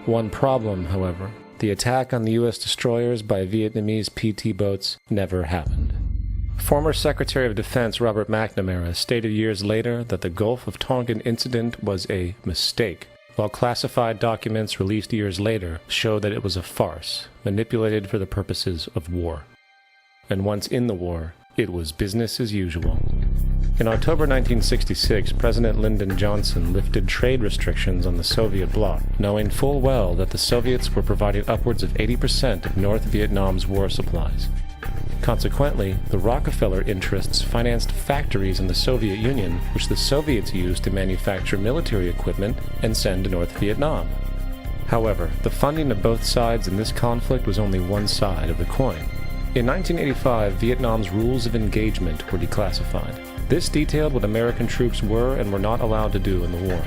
One problem, however, the attack on the U.S. destroyers by Vietnamese PT boats never happened. Former Secretary of Defense Robert McNamara stated years later that the Gulf of Tonkin incident was a mistake, while classified documents released years later show that it was a farce, manipulated for the purposes of war. And once in the war, it was business as usual. In October 1966, President Lyndon Johnson lifted trade restrictions on the Soviet bloc, knowing full well that the Soviets were providing upwards of 80% of North Vietnam's war supplies. Consequently, the Rockefeller interests financed factories in the Soviet Union, which the Soviets used to manufacture military equipment and send to North Vietnam. However, the funding of both sides in this conflict was only one side of the coin. In 1985, Vietnam's rules of engagement were declassified. This detailed what American troops were and were not allowed to do in the war.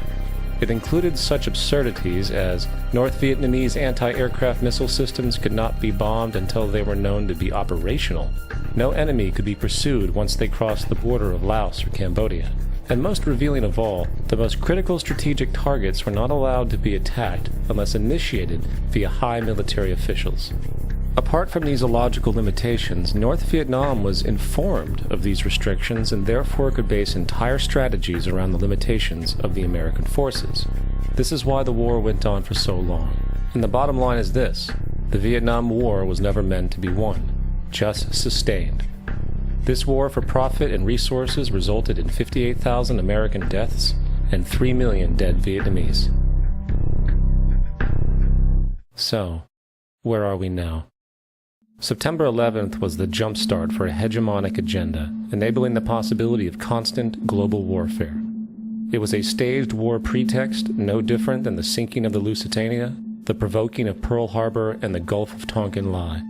It included such absurdities as North Vietnamese anti-aircraft missile systems could not be bombed until they were known to be operational. No enemy could be pursued once they crossed the border of Laos or Cambodia. And most revealing of all, the most critical strategic targets were not allowed to be attacked unless initiated via high military officials. Apart from these illogical limitations, North Vietnam was informed of these restrictions and therefore could base entire strategies around the limitations of the American forces. This is why the war went on for so long. And the bottom line is this: the Vietnam War was never meant to be won, just sustained. This war for profit and resources resulted in 58,000 American deaths and 3 million dead Vietnamese. So, where are we now? September 11th was the jumpstart for a hegemonic agenda, enabling the possibility of constant global warfare. It was a staged war pretext, no different than the sinking of the Lusitania, the provoking of Pearl Harbor, and the Gulf of Tonkin lie.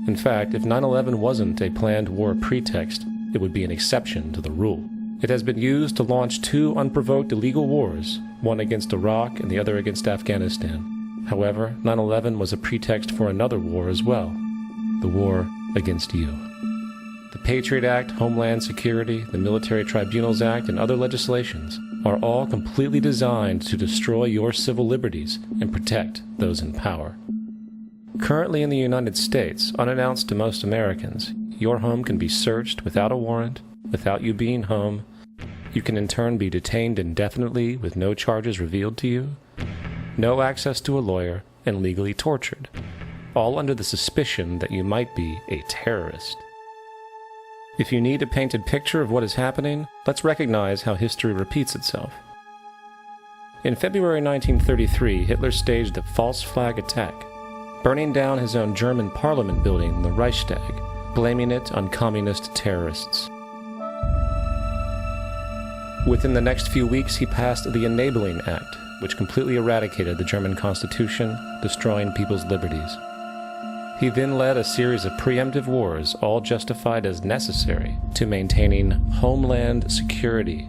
In fact, if 9/11 wasn't a planned war pretext, it would be an exception to the rule. It has been used to launch two unprovoked illegal wars, one against Iraq and the other against Afghanistan. However, 9/11 was a pretext for another war as well. The war against you. The Patriot Act, Homeland Security, the Military Tribunals Act, and other legislations are all completely designed to destroy your civil liberties and protect those in power. Currently in the United States, unannounced to most Americans, your home can be searched without a warrant, without you being home, You can in turn be detained indefinitely with no charges revealed to you, no access to a lawyer, and legally tortured, all under the suspicion that you might be a terrorist. If you need a painted picture of what is happening, let's recognize how history repeats itself. In February 1933, Hitler staged a false flag attack, burning down his own German parliament building, the Reichstag, blaming it on communist terrorists. Within the next few weeks, he passed the Enabling Act, which completely eradicated the German Constitution, destroying people's liberties. He then led a series of preemptive wars, all justified as necessary to maintaining homeland security.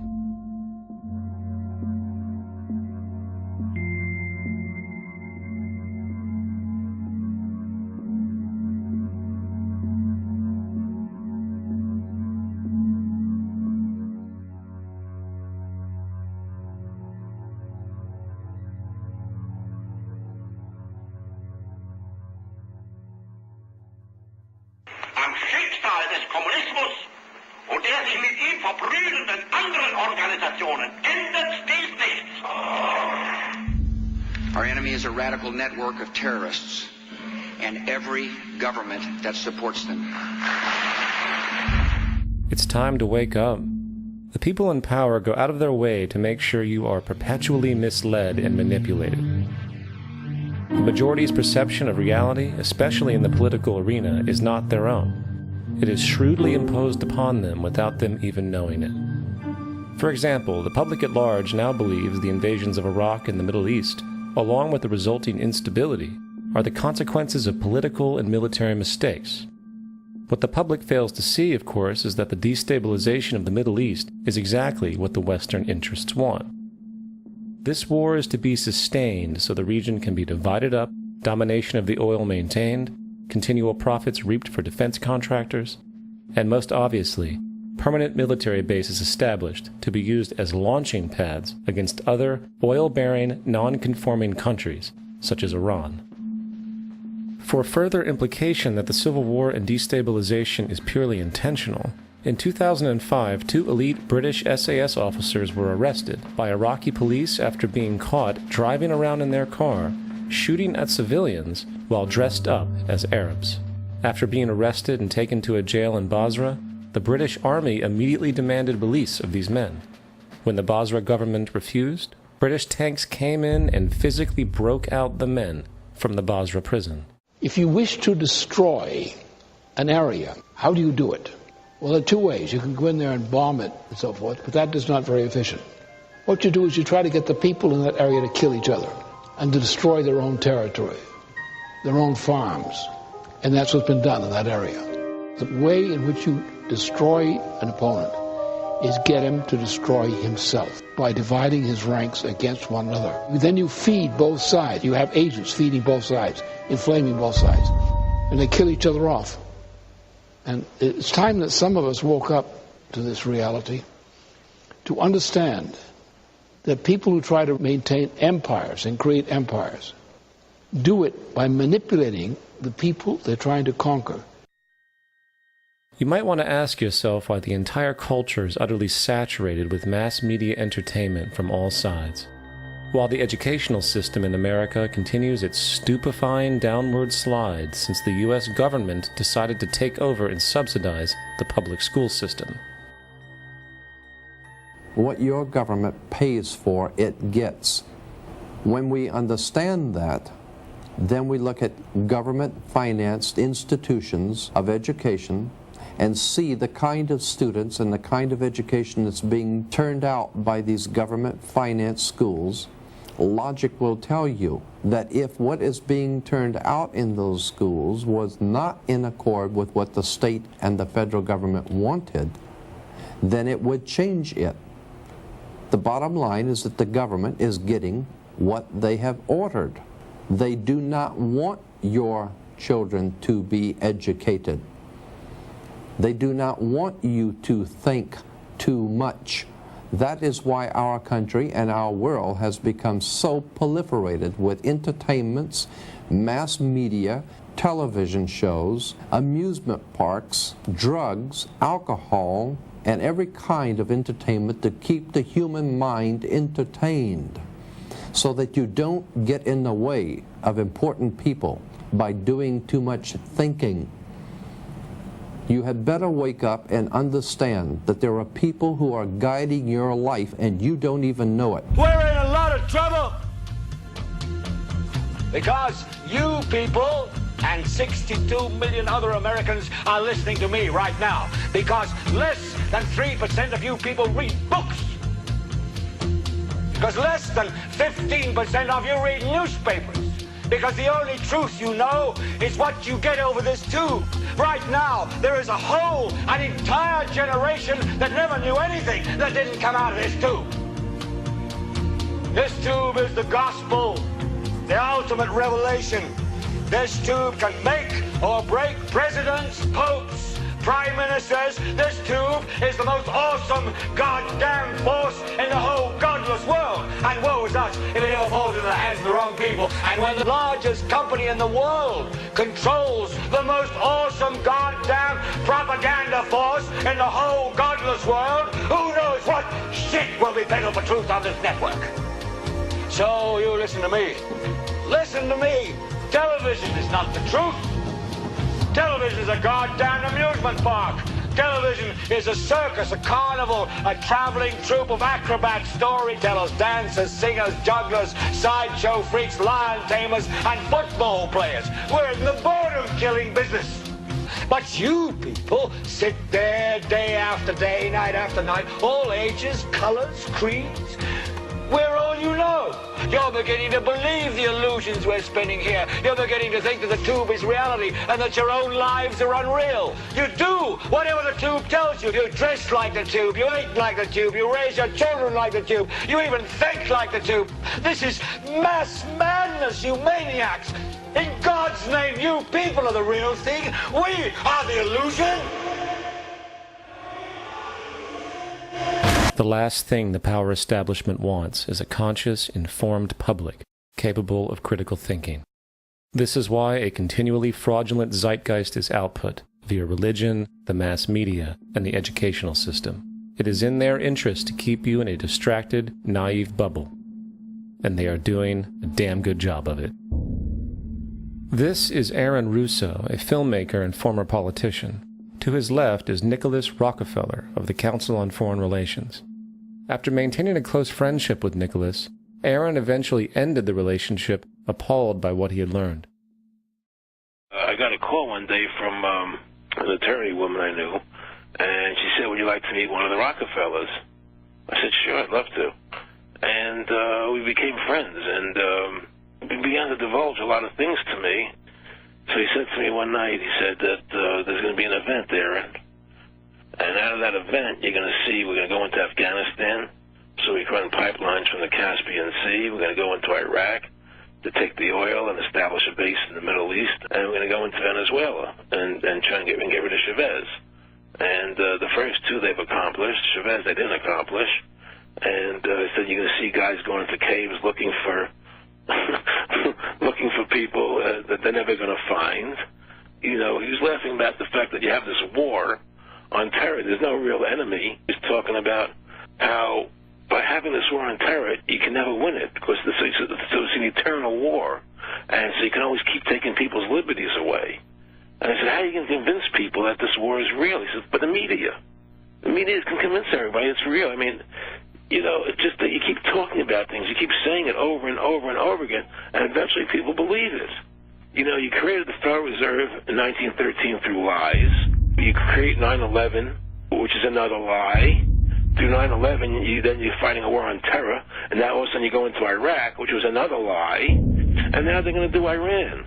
Our enemy is a radical network of terrorists and every government that supports them. It's time to wake up. The people in power go out of their way to make sure you are perpetually misled and manipulated. The majority's perception of reality, especially in the political arena, is not their own. It is shrewdly imposed upon them without them even knowing it. For example, the public at large now believes the invasions of Iraq and the Middle East, along with the resulting instability, are the consequences of political and military mistakes. What the public fails to see, of course, is that the destabilization of the Middle East is exactly what the Western interests want. This war is to be sustained so the region can be divided up, domination of the oil maintained, continual profits reaped for defense contractors, and most obviously, permanent military bases established to be used as launching pads against other oil-bearing, non-conforming countries, such as Iran. For further implication that the civil war and destabilization is purely intentional, in 2005, 2 elite British SAS officers were arrested by Iraqi police after being caught driving around in their car, shooting at civilians while dressed up as Arabs. After being arrested and taken to a jail in Basra, the British Army immediately demanded release of these men. When the Basra government refused, British tanks came in and physically broke out the men from the Basra prison. If you wish to destroy an area, how do you do it? Well, there are 2 ways. You can go in there and bomb it and so forth, but that is not very efficient. What you do is you try to get the people in that area to kill each other and to destroy their own territory, their own farms. And that's what's been done in that area. The way in which you destroy an opponent is get him to destroy himself by dividing his ranks against one another. Then you feed both sides. You have agents feeding both sides, inflaming both sides, and they kill each other off. And it's time that some of us woke up to this reality, to understand that people who try to maintain empires and create empires do it by manipulating the people they're trying to conquer. You might want to ask yourself why the entire culture is utterly saturated with mass media entertainment from all sides, while the educational system in America continues its stupefying downward slide since the U.S. government decided to take over and subsidize the public school system. What your government pays for, it gets. When we understand that, then we look at government-financed institutions of education and see the kind of students and the kind of education that's being turned out by these government-financed schools. Logic will tell you that if what is being turned out in those schools was not in accord with what the state and the federal government wanted, then it would change it. The bottom line is that the government is getting what they have ordered. They do not want your children to be educated. They do not want you to think too much. That is why our country and our world has become so proliferated with entertainments, mass media, television shows, amusement parks, drugs, alcohol, and every kind of entertainment to keep the human mind entertained so that you don't get in the way of important people by doing too much thinking. You had better wake up and understand that there are people who are guiding your life and you don't even know it. We're in a lot of trouble because you people and 62 million other Americans are listening to me right now, because less than 3% of you people read books, because less than 15% of you read newspapers, because the only truth you know is what you get over this tube. Right now, there is an entire generation that never knew anything that didn't come out of this tube. This tube is the gospel, the ultimate revelation. This tube can make or break presidents, popes, prime ministers. This tube is the most awesome goddamn force in the whole godless world. And woe is us if it ever falls into the hands of the wrong people. And when the largest company in the world controls the most awesome goddamn propaganda force in the whole godless world, who knows what shit will be peddled for truth on this network. So you listen to me. Listen to me. Television is not the truth. Television is a goddamn amusement park. Television is a circus, a carnival, a traveling troupe of acrobats, storytellers, dancers, singers, jugglers, sideshow freaks, lion tamers, and football players. We're in the boredom-killing business. But you people sit there day after day, night after night, all ages, colors, creeds. We're all you know. You're beginning to believe the illusions we're spinning here. You're beginning to think that the tube is reality and that your own lives are unreal. You do whatever the tube tells you. You dress like the tube. You eat like the tube. You raise your children like the tube. You even think like the tube. This is mass madness, you maniacs. In God's name, you people are the real thing. We are the illusion. The last thing the power establishment wants is a conscious, informed public capable of critical thinking. This is why a continually fraudulent zeitgeist is output via religion, the mass media, and the educational system. It is in their interest to keep you in a distracted, naive bubble, and they are doing a damn good job of it. This is Aaron Russo, a filmmaker and former politician. To his left is Nicholas Rockefeller of the Council on Foreign Relations. After maintaining a close friendship with Nicholas, Aaron eventually ended the relationship, appalled by what he had learned. I got a call one day from an attorney woman I knew, and she said, "Would you like to meet one of the Rockefellers?" I said, "Sure, I'd love to." And we became friends, and he began to divulge a lot of things to me. So he said to me one night, he said that there's going to be an event there, and out of that event, you're going to see we're going to go into Afghanistan, so we can run pipelines from the Caspian Sea. We're going to go into Iraq to take the oil and establish a base in the Middle East, and we're going to go into Venezuela and try and get rid of Chavez. And the first two they've accomplished. Chavez they didn't accomplish. And he said you're going to see guys going into caves looking for people that they're never going to find. You know, he was laughing about the fact that you have this war on terror. There's no real enemy. He's talking about how by having this war on terror, you can never win it because it's an eternal war. And so you can always keep taking people's liberties away. And I said, how are you going to convince people that this war is real? He said, but the media can convince everybody it's real. I mean, you know, it's just that you keep talking about things. You keep saying it over and over and over again, and eventually people believe it. You know, you created the Federal Reserve in 1913 through lies. You create 9/11, which is another lie. Through 9/11, then you're fighting a war on terror, and now all of a sudden you go into Iraq, which was another lie, and now they're going to do Iran.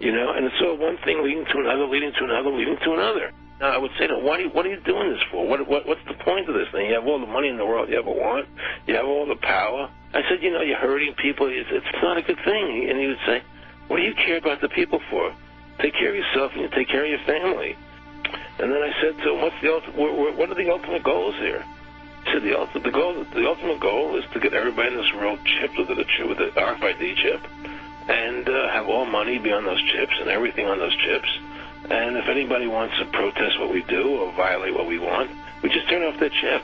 You know, and it's all one thing leading to another, leading to another, leading to another. Now, I would say to them, what are you doing this for? What's the point of this thing? You have all the money in the world you ever want. You have all the power. I said, you know, you're hurting people. It's not a good thing. And he would say, what do you care about the people for? Take care of yourself and you take care of your family. And then I said to him, what are the ultimate goals here? He said, the ultimate goal is to get everybody in this world chipped with the RFID chip. and have all money be on those chips and everything on those chips. And if anybody wants to protest what we do or violate what we want, we just turn off their chip.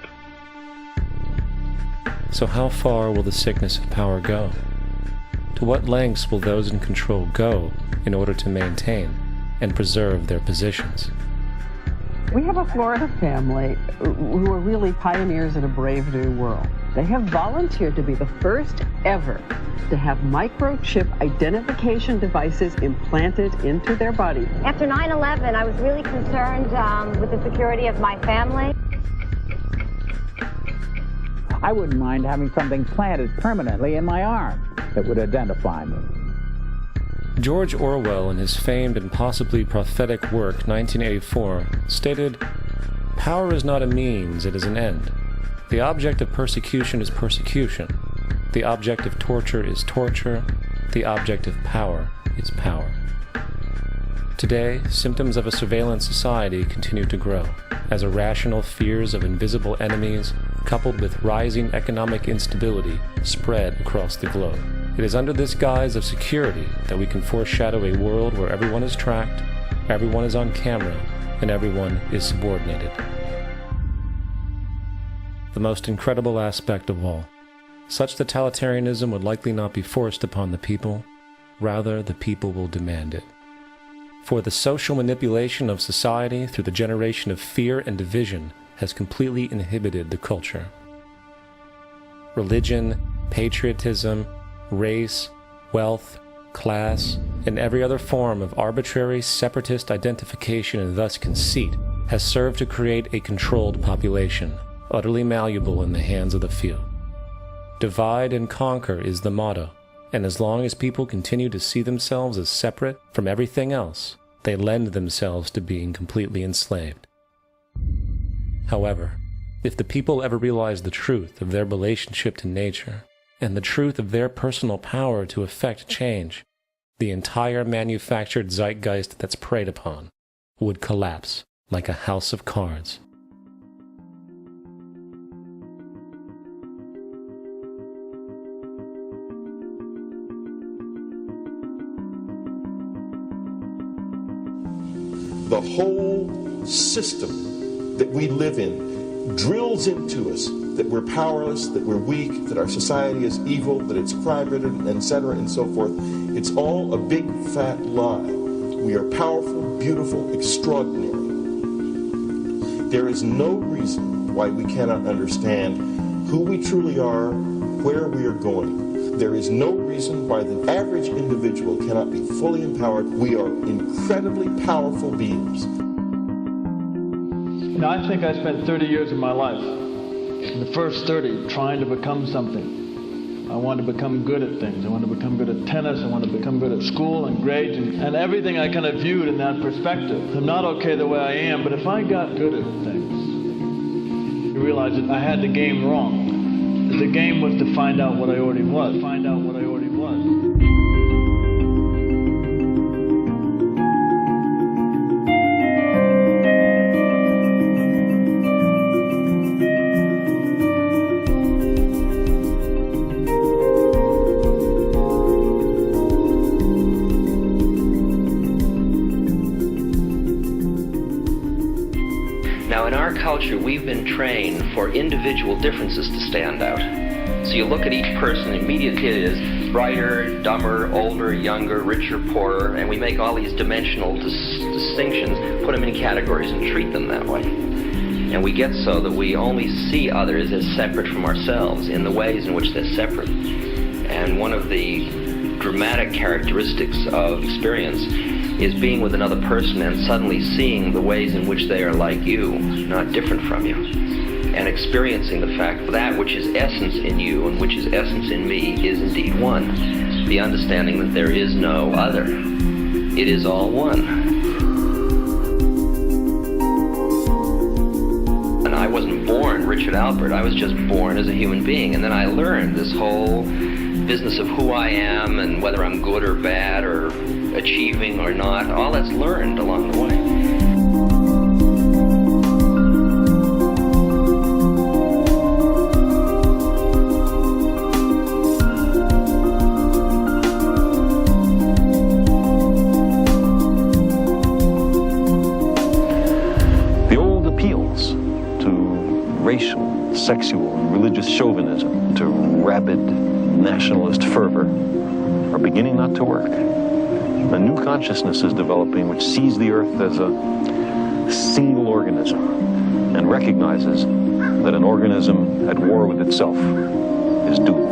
So how far will the sickness of power go? To what lengths will those in control go in order to maintain and preserve their positions? We have a Florida family who are really pioneers in a brave new world. They have volunteered to be the first ever to have microchip identification devices implanted into their body. After 9/11, I was really concerned with the security of my family. I wouldn't mind having something planted permanently in my arm that would identify me. George Orwell, in his famed and possibly prophetic work 1984, stated, "Power is not a means, it is an end. The object of persecution is persecution. The object of torture is torture. The object of power is power." Today, symptoms of a surveillance society continue to grow, as irrational fears of invisible enemies, coupled with rising economic instability, spread across the globe. It is under this guise of security that we can foreshadow a world where everyone is tracked, everyone is on camera, and everyone is subordinated. The most incredible aspect of all, such totalitarianism would likely not be forced upon the people, rather the people will demand it. For the social manipulation of society through the generation of fear and division has completely inhibited the culture. Religion, patriotism, race, wealth, class, and every other form of arbitrary separatist identification and thus conceit has served to create a controlled population, utterly malleable in the hands of the few. Divide and conquer is the motto, and as long as people continue to see themselves as separate from everything else, they lend themselves to being completely enslaved. However, if the people ever realize the truth of their relationship to nature, and the truth of their personal power to effect change, the entire manufactured zeitgeist that's preyed upon would collapse like a house of cards. The whole system that we live in drills into us that we're powerless, that we're weak, that our society is evil, that it's crime-ridden, etc., and so forth. It's all a big, fat lie. We are powerful, beautiful, extraordinary. There is no reason why we cannot understand who we truly are, where we are going. There is no reason why the average individual cannot be fully empowered. We are incredibly powerful beings. You know, I think I spent 30 years of my life, in the first 30, trying to become something. I wanted to become good at things. I wanted to become good at tennis. I wanted to become good at school and grades and everything I kind of viewed in that perspective. I'm not okay the way I am, but if I got good at things, I realized that I had the game wrong. The game was to find out what I already was. Find out what I already was. Now, in our culture, we've been trained for individual differences to stand out. So you look at each person, immediately it is brighter, dumber, older, younger, richer, poorer, and we make all these dimensional distinctions, put them in categories and treat them that way. And we get so that we only see others as separate from ourselves in the ways in which they're separate. And one of the dramatic characteristics of experience is being with another person and suddenly seeing the ways in which they are like you, not different from you, and experiencing the fact that that which is essence in you and which is essence in me is indeed one. The understanding that there is no other. It is all one. And I wasn't born Richard Albert. I was just born as a human being. And then I learned this whole business of who I am and whether I'm good or bad or achieving or not. All that's learned along the way. racial, sexual, and religious chauvinism to rabid nationalist fervor are beginning not to work. A new consciousness is developing which sees the earth as a single organism and recognizes that an organism at war with itself is doomed.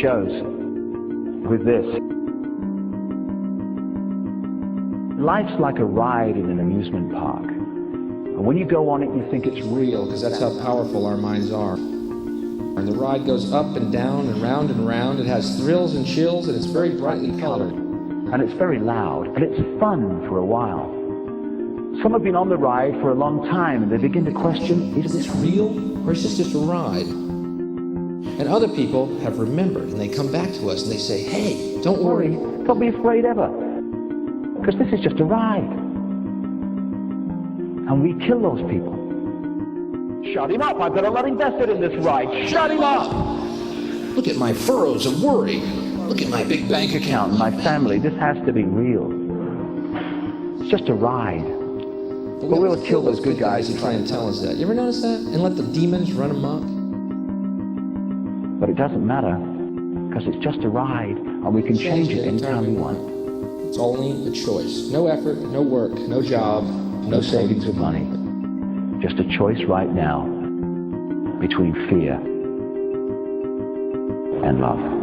Shows with this. Life's like a ride in an amusement park. And when you go on it, you think it's real. Because that's how powerful our minds are. And the ride goes up and down and round and round. It has thrills and chills, and it's very brightly colored. And it's very loud, and it's fun for a while. Some have been on the ride for a long time, and they begin to question, is this real, or is this just a ride? And other people have remembered, and they come back to us and they say, hey, don't worry. Don't be afraid ever. Because this is just a ride. And we kill those people. Shut him up. I've got a lot invested in this ride. Shut him up. Look at my furrows of worry. Look at my big bank account. My family. This has to be real. It's just a ride. But we'll kill those good guys who try and tell us that. You ever notice that? And let the demons run amok? But it doesn't matter, because it's just a ride, and we can change it anytime we want. It's only a choice. No effort, no work, no job, no savings of money. Just a choice right now between fear and love.